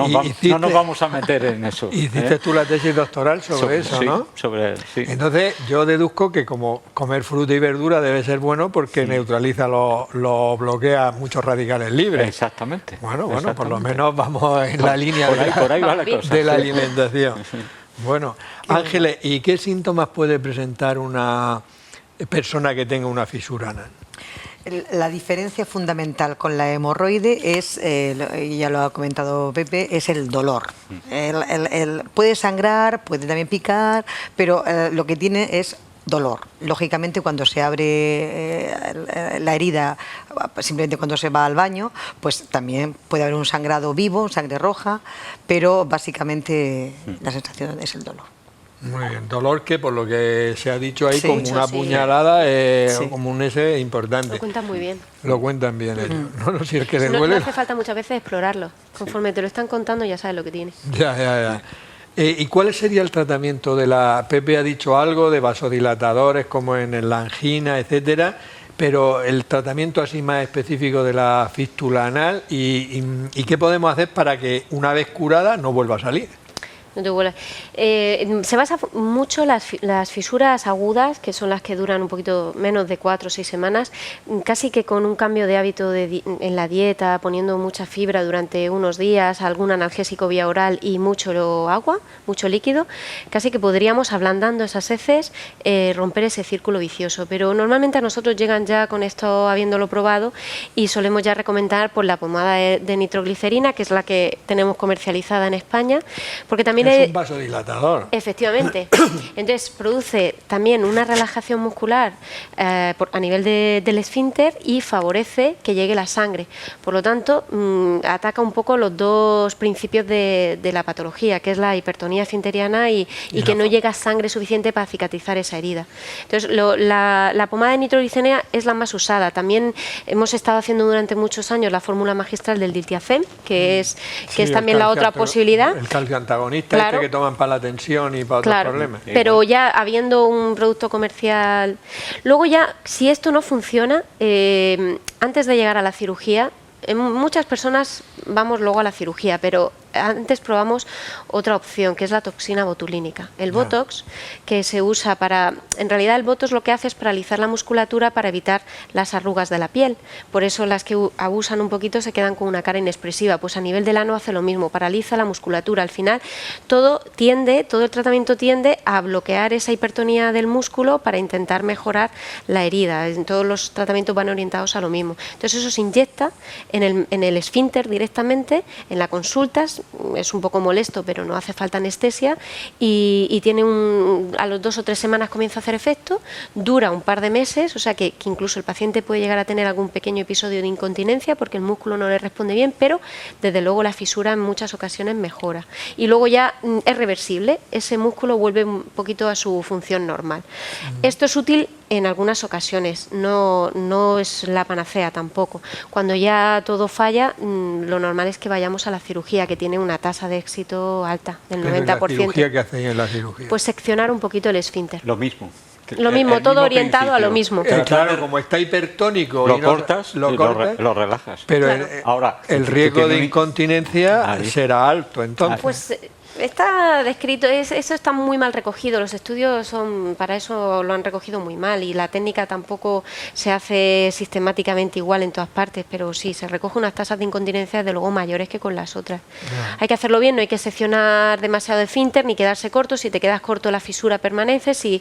nos vamos a meter en eso. Hiciste tú la tesis doctoral sobre eso, sí, ¿no? Sí. Entonces yo deduzco que como comer fruta y verdura debe ser bueno porque neutraliza bloquea muchos radicales libres. Exactamente. Bueno, por lo menos vamos en la línea por ahí va la cosa, de la alimentación. Bueno, Ángeles, ¿y qué síntomas puede presentar una persona que tenga una fisura anal? La diferencia fundamental con la hemorroide es, ya lo ha comentado Pepe, es el dolor. Puede sangrar, puede también picar, pero lo que tiene es dolor. Lógicamente, cuando se abre la herida, simplemente cuando se va al baño, pues también puede haber un sangrado vivo, sangre roja, pero básicamente la sensación es el dolor. Muy bien, dolor que por lo que se ha dicho ahí, Sí, como una puñalada, como un ese importante. Lo cuentan muy bien. Lo cuentan bien ellos. No, si es que le No duele. hace falta muchas veces explorarlo. Conforme te lo están contando ya sabes lo que tiene. Ya. ¿Y cuál sería el tratamiento de la... Pepe ha dicho algo de vasodilatadores como en la angina, etcétera, pero el tratamiento así más específico de la fístula anal y qué podemos hacer para que una vez curada no vuelva a salir? No te vuelvas. Se basa mucho las fisuras agudas, que son las que duran un poquito menos de 4 o 6 semanas, casi que con un cambio de hábito en la dieta, poniendo mucha fibra durante unos días, algún analgésico vía oral y mucho agua, mucho líquido, casi que podríamos, ablandando esas heces, romper ese círculo vicioso. Pero normalmente a nosotros llegan ya con esto habiéndolo probado y solemos ya recomendar pues, la pomada de nitroglicerina, que es la que tenemos comercializada en España, porque también es un vasodilatador. Efectivamente. Entonces produce también una relajación muscular a nivel del esfínter y favorece que llegue la sangre. Por lo tanto, ataca un poco los dos principios de la patología, que es la hipertonía esfinteriana y que no llega sangre suficiente para cicatrizar esa herida. Entonces, la pomada de nitroglicerina es la más usada. También hemos estado haciendo durante muchos años la fórmula magistral del diltiazem, que es también la otra posibilidad. El calcio antagonista. Claro. Que toman para la tensión y para otros problemas. Pero ya habiendo un producto comercial. Luego ya, si esto no funciona, antes de llegar a la cirugía, muchas personas vamos luego a la cirugía, pero antes probamos otra opción, que es la toxina botulínica. El Botox, que se usa para... En realidad el Botox lo que hace es paralizar la musculatura para evitar las arrugas de la piel. Por eso las que abusan un poquito se quedan con una cara inexpresiva. Pues a nivel del ano hace lo mismo, paraliza la musculatura. Al final todo el tratamiento tiende a bloquear esa hipertonía del músculo para intentar mejorar la herida. Todos los tratamientos van orientados a lo mismo. Entonces eso se inyecta en el esfínter directamente, en la consulta. Es un poco molesto, pero no hace falta anestesia y tiene a los 2 o 3 semanas comienza a hacer efecto, dura un par de meses, o sea que incluso el paciente puede llegar a tener algún pequeño episodio de incontinencia porque el músculo no le responde bien, pero desde luego la fisura en muchas ocasiones mejora. Y luego ya es reversible, ese músculo vuelve un poquito a su función normal. Esto es útil en algunas ocasiones, no es la panacea tampoco. Cuando ya todo falla, lo normal es que vayamos a la cirugía, que tiene una tasa de éxito alta, del 90%. ¿La cirugía qué hacéis en la cirugía? Pues seccionar un poquito el esfínter. Lo mismo. Lo mismo, todo orientado a lo mismo. Claro, como está hipertónico, lo cortas, lo relajas. Pero claro. el riesgo de incontinencia será alto, entonces. Pues Está descrito, eso está muy mal recogido, los estudios para eso lo han recogido muy mal y la técnica tampoco se hace sistemáticamente igual en todas partes, pero sí, se recoge unas tasas de incontinencia de luego mayores que con las otras. Hay que hacerlo bien, no hay que seccionar demasiado esfínter ni quedarse corto, si te quedas corto la fisura permanece, si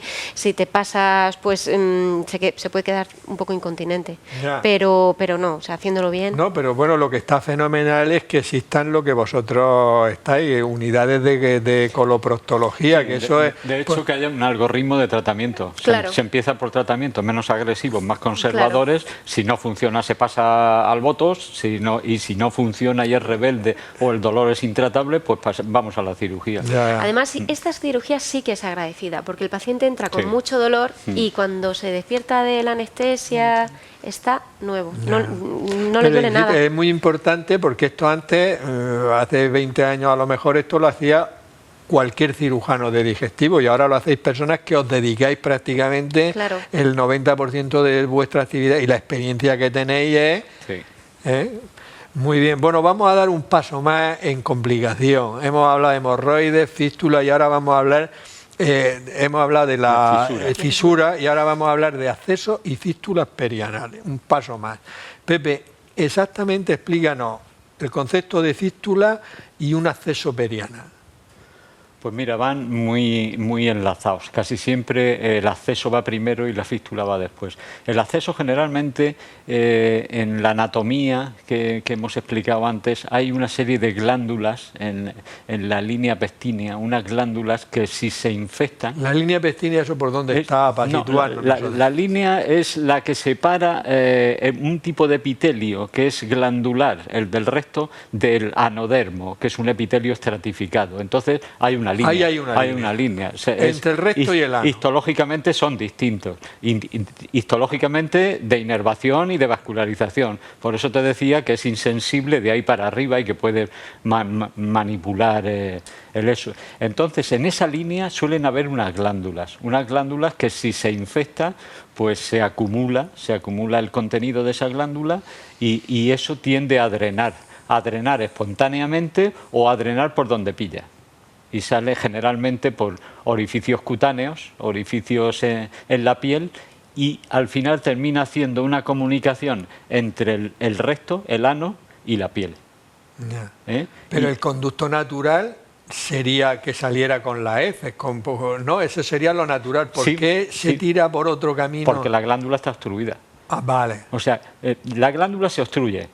te pasas pues se puede quedar un poco incontinente, pero no, o sea, haciéndolo bien. No, pero bueno, lo que está fenomenal es que existan lo que vosotros estáis, unidades de coloproctología, que eso es... De hecho, que haya un algoritmo de tratamiento. Claro. Se empieza por tratamientos menos agresivos, más conservadores. Claro. Si no funciona, se pasa al botox. Y si no funciona y es rebelde o el dolor es intratable, pues vamos a la cirugía. Además, esta cirugía sí que es agradecida, porque el paciente entra con mucho dolor y cuando se despierta de la anestesia... está nuevo, no le duele nada. Es muy importante porque esto antes, hace 20 años a lo mejor, esto lo hacía cualquier cirujano de digestivo y ahora lo hacéis personas que os dedicáis prácticamente el 90% de vuestra actividad y la experiencia que tenéis es... Muy bien, bueno, vamos a dar un paso más en complicación. Hemos hablado de hemorroides, fístula y ahora vamos a hablar... hemos hablado de la fisura y ahora vamos a hablar de accesos y fístulas perianales, un paso más. Pepe, exactamente explícanos el concepto de fístula y un acceso perianal. Pues mira, van muy enlazados. Casi siempre el acceso va primero y la fístula va después. El acceso generalmente, en la anatomía que hemos explicado antes, hay una serie de glándulas en la línea pectínea, unas glándulas que si se infectan... ¿La línea pectínea eso por dónde está para situarnos? La línea es la que separa un tipo de epitelio que es glandular, el del recto, del anodermo, que es un epitelio estratificado. Entonces hay una línea. Ahí hay una línea. O sea, entre el recto y el ano. Histológicamente son distintos. Histológicamente de inervación y de vascularización. Por eso te decía que es insensible de ahí para arriba y que puede manipular el eso. Entonces, en esa línea suelen haber unas glándulas que si se infecta, pues se acumula el contenido de esa glándula y eso tiende a drenar espontáneamente o a drenar por donde pilla. Y sale generalmente por orificios cutáneos, orificios en la piel, y al final termina haciendo una comunicación entre el recto, el ano y la piel. Pero el conducto natural sería que saliera con la heces, ¿no? Ese sería lo natural. ¿Por qué se tira por otro camino? Porque la glándula está obstruida. Ah, vale. O sea, la glándula se obstruye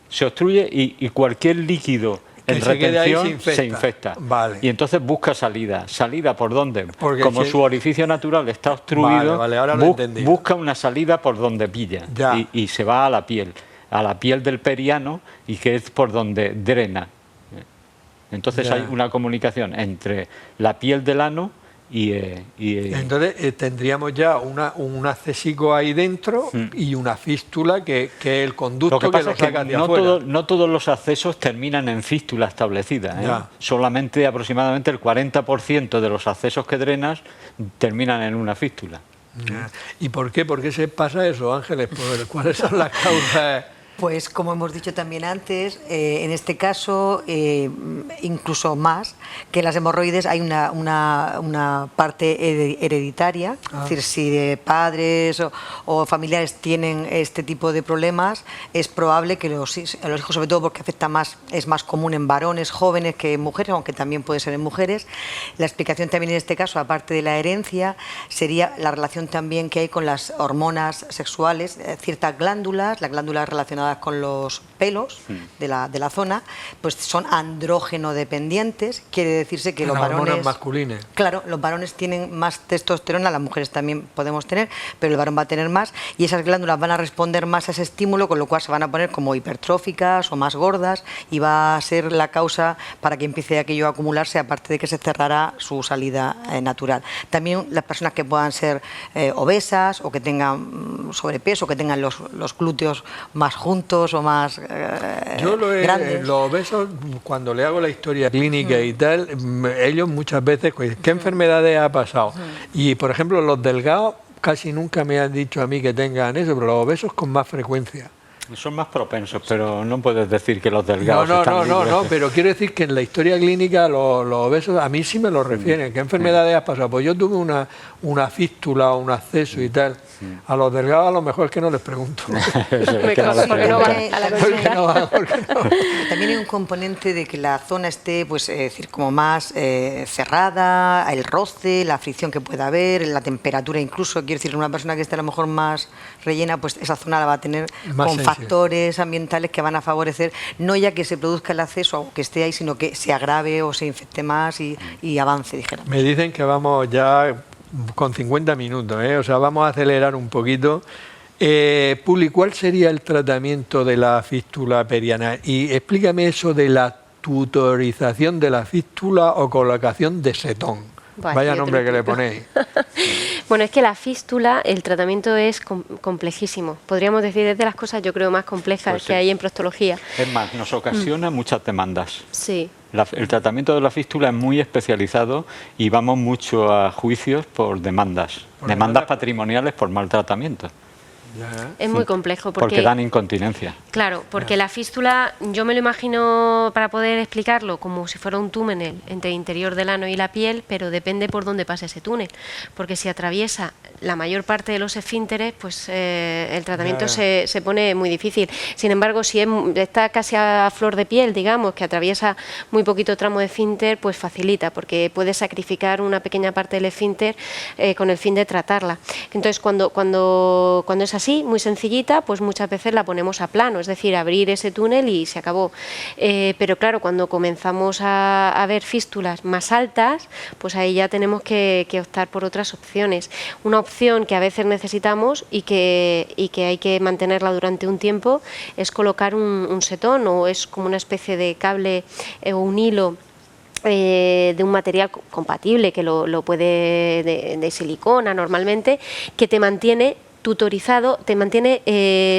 y cualquier líquido en retención se infecta. Vale. Y entonces busca salida. ¿Salida por dónde? Porque como su orificio natural está obstruido, busca una salida por donde pilla y se va a la piel del periano y que es por donde drena. Entonces hay una comunicación entre la piel del ano y entonces tendríamos ya un accesico ahí dentro y una fístula que es el conducto que lo saca de afuera. No todos los accesos terminan en fístula establecida. Solamente aproximadamente el 40% de los accesos que drenas terminan en una fístula. ¿Y por qué? ¿Por qué se pasa eso, Ángeles? ¿Cuáles son las causas? Pues como hemos dicho también antes, en este caso, incluso más, que en las hemorroides hay una parte hereditaria, es decir, si padres o familiares tienen este tipo de problemas, es probable que los hijos, sobre todo porque afecta más, es más común en varones jóvenes que en mujeres, aunque también puede ser en mujeres. La explicación también en este caso, aparte de la herencia, sería la relación también que hay con las hormonas sexuales, ciertas glándulas, las glándulas relacionadas con los pelos de la zona, pues son andrógeno dependientes, quiere decirse que los varones... hormonas masculinas. Claro, los varones tienen más testosterona, las mujeres también podemos tener, pero el varón va a tener más y esas glándulas van a responder más a ese estímulo, con lo cual se van a poner como hipertróficas o más gordas y va a ser la causa para que empiece aquello a acumularse, aparte de que se cerrará su salida natural. También las personas que puedan ser obesas o que tengan sobrepeso, que tengan los glúteos más juntos o más grandes. Los obesos, cuando le hago la historia clínica y tal, ellos muchas veces, ¿qué enfermedades ha pasado? Y por ejemplo, los delgados casi nunca me han dicho a mí que tengan eso, pero los obesos con más frecuencia. Son más propensos, pero no puedes decir que los delgados están libres. No, pero quiero decir que en la historia clínica los obesos a mí sí me lo refieren. ¿Qué enfermedades has pasado? Pues yo tuve una fístula o un acceso y tal. A los delgados a lo mejor es que no les pregunto. También hay un componente de que la zona esté, pues, decir, como más cerrada, el roce, la fricción que pueda haber, la temperatura incluso. Quiero decir, una persona que esté a lo mejor más rellena, pues esa zona la va a tener más con sensible. Factores ambientales que van a favorecer, no ya que se produzca el acceso o que esté ahí, sino que se agrave o se infecte más y avance, dijéramos. Me dicen que vamos ya con 50 minutos, o sea, vamos a acelerar un poquito. Puli, ¿cuál sería el tratamiento de la fístula perianal? Y explícame eso de la tutorización de la fístula o colocación de setón. Vaya nombre que le ponéis. Bueno, es que la fístula, el tratamiento es complejísimo. Podríamos decir, es de las cosas, yo creo, más complejas Pues sí. que hay en proctología. Es más, nos ocasiona muchas demandas. Sí. El tratamiento de la fístula es muy especializado y vamos mucho a juicios por demandas. Demandas patrimoniales por maltratamiento. Es muy complejo Porque dan incontinencia. Claro, porque la fístula, yo me lo imagino, para poder explicarlo, como si fuera un túnel entre el interior del ano y la piel, pero depende por dónde pase ese túnel. Porque si atraviesa la mayor parte de los esfínteres, pues el tratamiento se pone muy difícil. Sin embargo, si está casi a flor de piel, digamos, que atraviesa muy poquito tramo de esfínter, pues facilita, porque puede sacrificar una pequeña parte del esfínter con el fin de tratarla. Entonces, cuando es así, muy sencillita, pues muchas veces la ponemos a plano, es decir, abrir ese túnel y se acabó. Pero claro, cuando comenzamos a ver fístulas más altas, pues ahí ya tenemos que optar por otras opciones. Una opción que a veces necesitamos y que hay que mantenerla durante un tiempo es colocar un setón, o es como una especie de cable o un hilo de un material compatible, que lo puede de silicona normalmente, que te mantiene tutorizado, te mantiene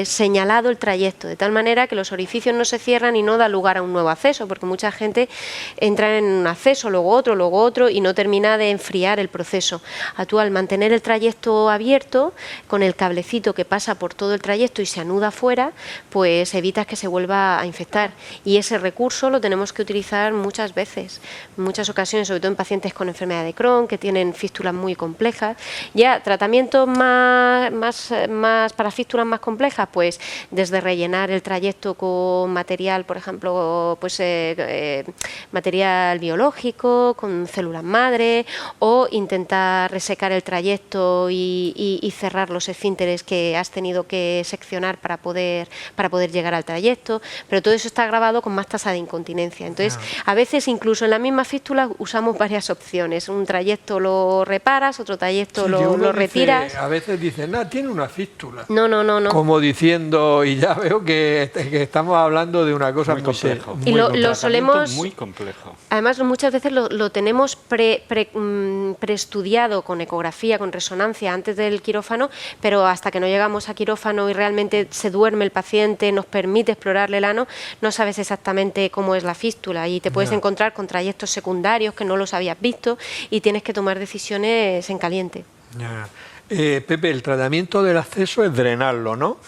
señalado el trayecto, de tal manera que los orificios no se cierran y no da lugar a un nuevo acceso, porque mucha gente entra en un acceso, luego otro y no termina de enfriar el proceso. Tú, al mantener el trayecto abierto, con el cablecito que pasa por todo el trayecto y se anuda fuera, pues evitas que se vuelva a infectar. Y ese recurso lo tenemos que utilizar muchas veces, en muchas ocasiones, sobre todo en pacientes con enfermedad de Crohn, que tienen fístulas muy complejas. Ya tratamientos más para fístulas más complejas, pues desde rellenar el trayecto con material, por ejemplo, pues material biológico, con células madre, o intentar resecar el trayecto y cerrar los esfínteres que has tenido que seccionar para poder llegar al trayecto, pero todo eso está grabado con más tasa de incontinencia. Entonces, a veces incluso en la misma fístula usamos varias opciones. Un trayecto lo reparas, otro trayecto lo retiras. A veces dicen, tiene una fístula. No. Como diciendo, y ya veo que estamos hablando de una cosa muy compleja. Y lo solemos... Muy complejo. Además, muchas veces lo tenemos preestudiado con ecografía, con resonancia antes del quirófano, pero hasta que no llegamos a quirófano y realmente se duerme el paciente, nos permite explorarle el ano, no sabes exactamente cómo es la fístula y te puedes encontrar con trayectos secundarios que no los habías visto y tienes que tomar decisiones en caliente. Pepe, el tratamiento del acceso es drenarlo, ¿no?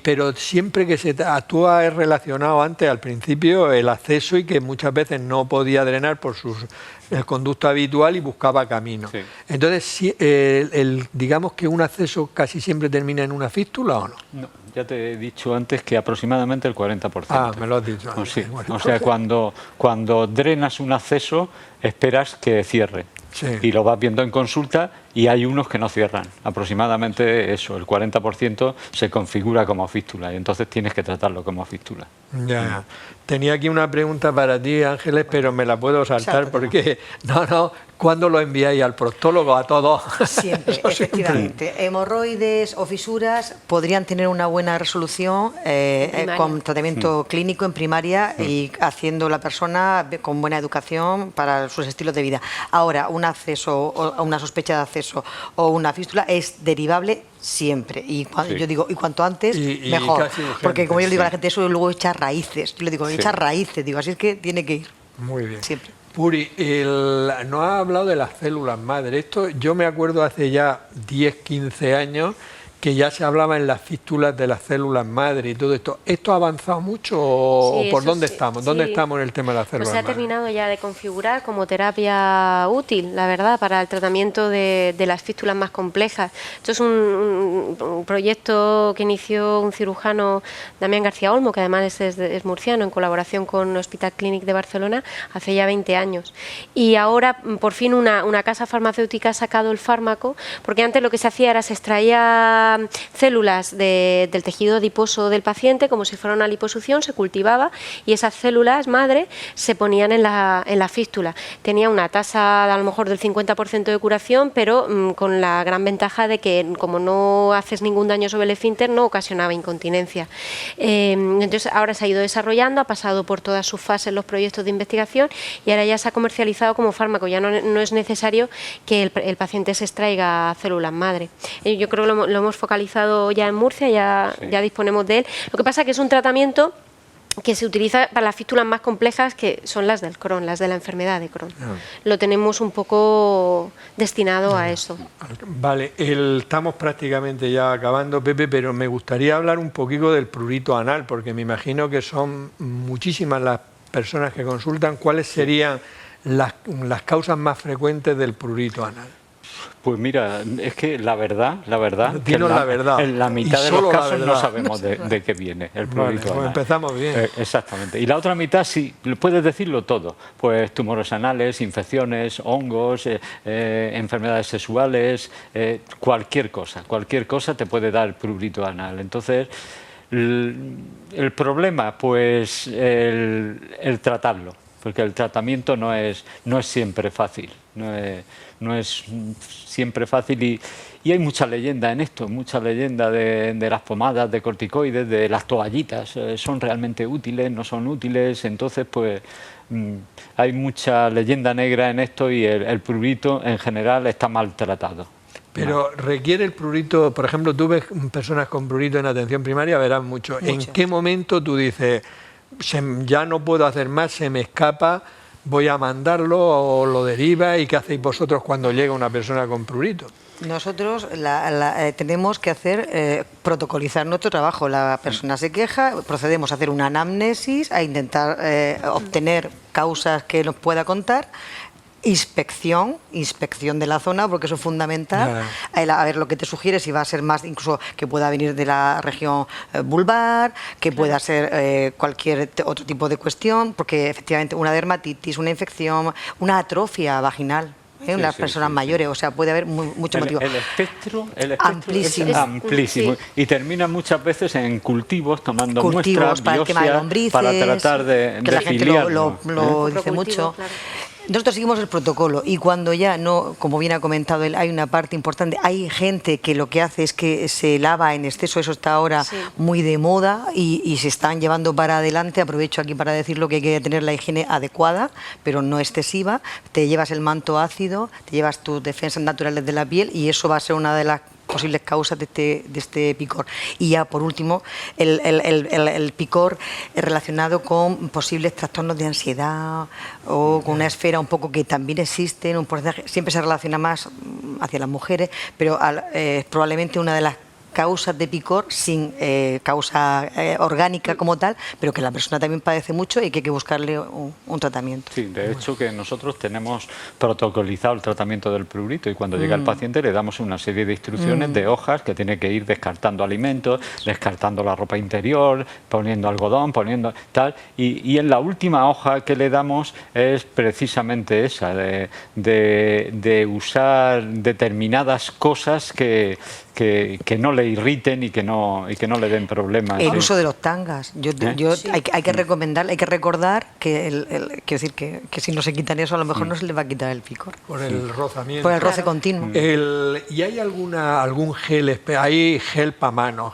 Pero siempre que se actúa es relacionado antes, al principio, el acceso, y que muchas veces no podía drenar por el conducto habitual y buscaba camino. Sí. Entonces, digamos que un acceso casi siempre termina en una fístula, ¿o no? No, ya te he dicho antes que aproximadamente el 40%. Me lo has dicho antes. Sí. O sea, cuando drenas un acceso, esperas que cierre. Sí. Y lo vas viendo en consulta y hay unos que no cierran. Aproximadamente eso, el 40% se configura como fístula y entonces tienes que tratarlo como fístula. Ya. Tenía aquí una pregunta para ti, Ángeles, pero me la puedo saltar porque... ¿Cuándo lo enviáis al proctólogo a todos? Siempre, efectivamente. Hemorroides o fisuras podrían tener una buena resolución con tratamiento clínico en primaria y haciendo la persona con buena educación para sus estilos de vida. Ahora, un acceso o una sospecha de acceso o una fístula es derivable siempre. Y yo digo, y cuanto antes, mejor. Porque como yo le digo a la gente, eso luego echa raíces. Yo le digo, echa raíces. Digo, así es que tiene que ir. Muy bien. Siempre. Puri, no has hablado de las células madre. Esto yo me acuerdo hace ya 10, 15 años que ya se hablaba en las fístulas de las células madre y todo esto. ¿Esto ha avanzado mucho o Sí, por eso dónde sí, estamos? sí. ¿Dónde estamos en el tema de las células Pues se ha madre? terminado ya de configurar como terapia útil, la verdad, para el tratamiento de las fístulas más complejas. Esto es un proyecto que inició un cirujano, Damián García Olmo, que además es murciano, en colaboración con Hospital Clínic de Barcelona, hace ya 20 años. Y ahora, por fin, una casa farmacéutica ha sacado el fármaco, porque antes lo que se hacía era se extraía células del tejido adiposo del paciente, como si fuera una liposucción, se cultivaba y esas células madre se ponían en la fístula. Tenía una tasa a lo mejor del 50% de curación, pero con la gran ventaja de que como no haces ningún daño sobre el esfínter, no ocasionaba incontinencia. Entonces ahora se ha ido desarrollando, ha pasado por todas sus fases los proyectos de investigación y ahora ya se ha comercializado como fármaco. Ya no es necesario que el paciente se extraiga células madre. Yo creo que lo hemos focalizado ya en Murcia, ya disponemos de él. Lo que pasa es que es un tratamiento que se utiliza para las fístulas más complejas, que son las del Crohn, las de la enfermedad de Crohn. Lo tenemos un poco destinado a eso. Vale, estamos prácticamente ya acabando, Pepe, pero me gustaría hablar un poquito del prurito anal, porque me imagino que son muchísimas las personas que consultan. ¿Cuáles serían las causas más frecuentes del prurito anal? Pues mira, es que la verdad, que en la mitad de los casos no sabemos de qué viene el prurito anal. Pues empezamos bien. Exactamente. Y la otra mitad sí, puedes decirlo todo. Pues tumores anales, infecciones, hongos, enfermedades sexuales, cualquier cosa te puede dar prurito anal. Entonces, el problema, pues el tratarlo, porque el tratamiento no es siempre fácil. No es siempre fácil y hay mucha leyenda en esto, mucha leyenda de las pomadas, de corticoides, de las toallitas, son realmente útiles, no son útiles, entonces pues hay mucha leyenda negra en esto y el prurito en general está maltratado. Pero requiere el prurito, por ejemplo, tú ves personas con prurito en atención primaria, verás mucho. ¿En qué momento tú dices, ya no puedo hacer más, se me escapa, voy a mandarlo o lo deriva? ¿Y qué hacéis vosotros cuando llega una persona con prurito? Nosotros tenemos que protocolizar nuestro trabajo. La persona se queja, procedemos a hacer una anamnesis, a intentar obtener causas que nos pueda contar. Inspección de la zona, porque eso es fundamental. A ver lo que te sugiere, si va a ser más, incluso que pueda venir de la región vulvar, que pueda ser cualquier otro tipo de cuestión, porque efectivamente una dermatitis, una infección, una atrofia vaginal. En las personas mayores, o sea, puede haber mucho motivo. El espectro amplísimo. Es amplísimo. Sí. Y termina muchas veces en cultivos, tomando muestras, para el tema de lombrices, para tratar de que la gente lo dice mucho. Claro. Nosotros seguimos el protocolo y cuando ya no, como bien ha comentado él, hay una parte importante, hay gente que lo que hace es que se lava en exceso, eso está ahora muy de moda y se están llevando para adelante. Aprovecho aquí para decirlo, que hay que tener la higiene adecuada, pero no excesiva. Te llevas el manto ácido, te llevas tus defensas naturales de la piel y eso va a ser una de las posibles causas de este picor. Y ya por último, el picor relacionado con posibles trastornos de ansiedad o con una esfera un poco que también existe, un porcentaje, siempre se relaciona más hacia las mujeres, pero probablemente una de las causas de picor sin causa orgánica como tal, pero que la persona también padece mucho y que hay que buscarle un tratamiento. Sí, de hecho que nosotros tenemos protocolizado el tratamiento del prurito y cuando llega el paciente le damos una serie de instrucciones de hojas que tiene que ir descartando alimentos, descartando la ropa interior, poniendo algodón, poniendo tal, y en la última hoja que le damos es precisamente esa, de usar determinadas cosas que no le irriten y que no le den problemas. El uso de los tangas. Hay que recomendar, hay que recordar que quiero decir que si no se quitan eso, a lo mejor no se les va a quitar el picor. Por el rozamiento. Por el roce continuo. ¿Y hay algún gel? Hay gel para manos,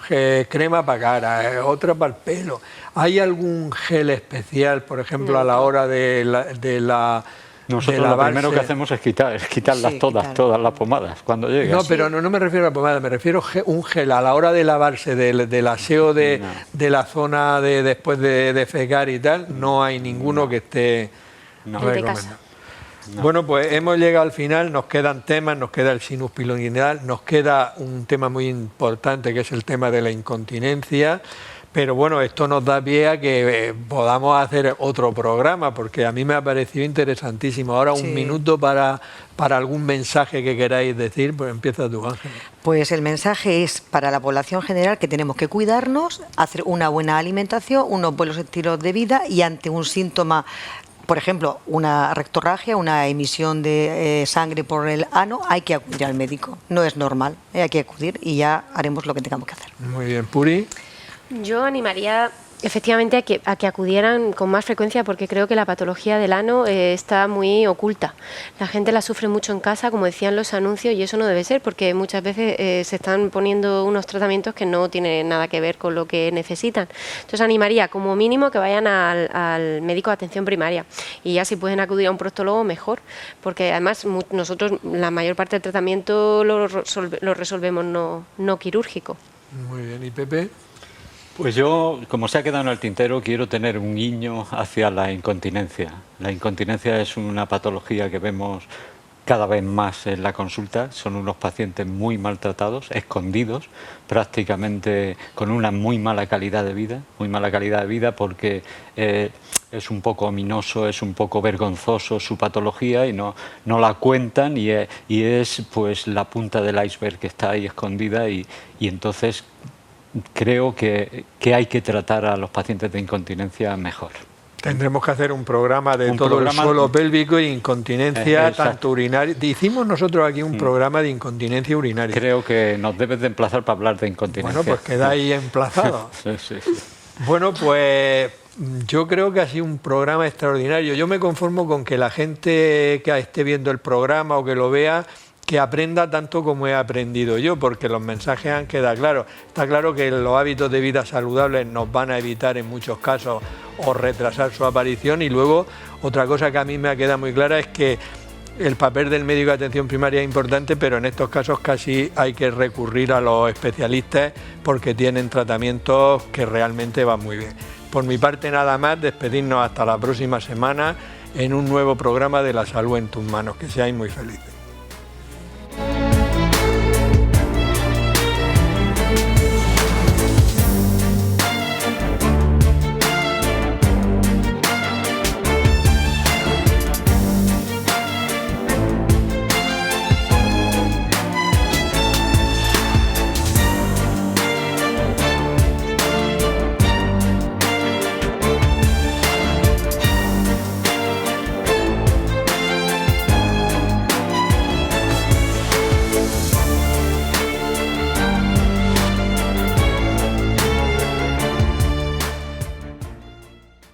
crema para cara, otra para el pelo. ¿Hay algún gel especial, por ejemplo, a la hora de la Nosotros lo primero que hacemos es quitarlas todas las pomadas cuando llegas. No, pero no me refiero a la pomada, me refiero a un gel a la hora de lavarse, del aseo de la zona después de defecar y tal, no hay ninguno que esté recomendado. Bueno, pues hemos llegado al final, nos quedan temas, nos queda el sinus pilonidal, nos queda un tema muy importante que es el tema de la incontinencia, pero bueno, esto nos da pie a que podamos hacer otro programa, porque a mí me ha parecido interesantísimo. Ahora un minuto para algún mensaje que queráis decir, pues empieza tú, Ángel. Pues el mensaje es para la población general que tenemos que cuidarnos, hacer una buena alimentación, unos buenos estilos de vida y ante un síntoma, por ejemplo, una rectorragia, una emisión de sangre por el ano, hay que acudir al médico. No es normal, hay que acudir y ya haremos lo que tengamos que hacer. Muy bien, Puri. Yo animaría efectivamente a que acudieran con más frecuencia, porque creo que la patología del ano está muy oculta. La gente la sufre mucho en casa, como decían los anuncios, y eso no debe ser, porque muchas veces se están poniendo unos tratamientos que no tienen nada que ver con lo que necesitan. Entonces animaría como mínimo que vayan al médico de atención primaria, y ya si pueden acudir a un proctólogo mejor, porque además nosotros la mayor parte del tratamiento lo resolvemos no quirúrgico. Muy bien, ¿y Pepe? Pues yo, como se ha quedado en el tintero, quiero tener un guiño hacia la incontinencia. La incontinencia es una patología que vemos cada vez más en la consulta. Son unos pacientes muy maltratados, escondidos, prácticamente con una muy mala calidad de vida porque es un poco ominoso, es un poco vergonzoso su patología y no la cuentan y es pues la punta del iceberg que está ahí escondida y entonces creo que hay que tratar a los pacientes de incontinencia mejor. Tendremos que hacer un programa de todo el suelo pélvico e incontinencia, tanto urinaria. Hicimos nosotros aquí un programa de incontinencia urinaria. Creo que nos debes de emplazar para hablar de incontinencia. Bueno, pues queda ahí emplazado. Sí. Bueno, pues yo creo que ha sido un programa extraordinario. Yo me conformo con que la gente que esté viendo el programa o que lo vea, que aprenda tanto como he aprendido yo, porque los mensajes han quedado claros. Está claro que los hábitos de vida saludables nos van a evitar en muchos casos o retrasar su aparición, y luego otra cosa que a mí me ha quedado muy clara es que el papel del médico de atención primaria es importante, pero en estos casos casi hay que recurrir a los especialistas porque tienen tratamientos que realmente van muy bien. Por mi parte nada más, despedirnos hasta la próxima semana en un nuevo programa de La Salud en tus manos. Que seáis muy felices.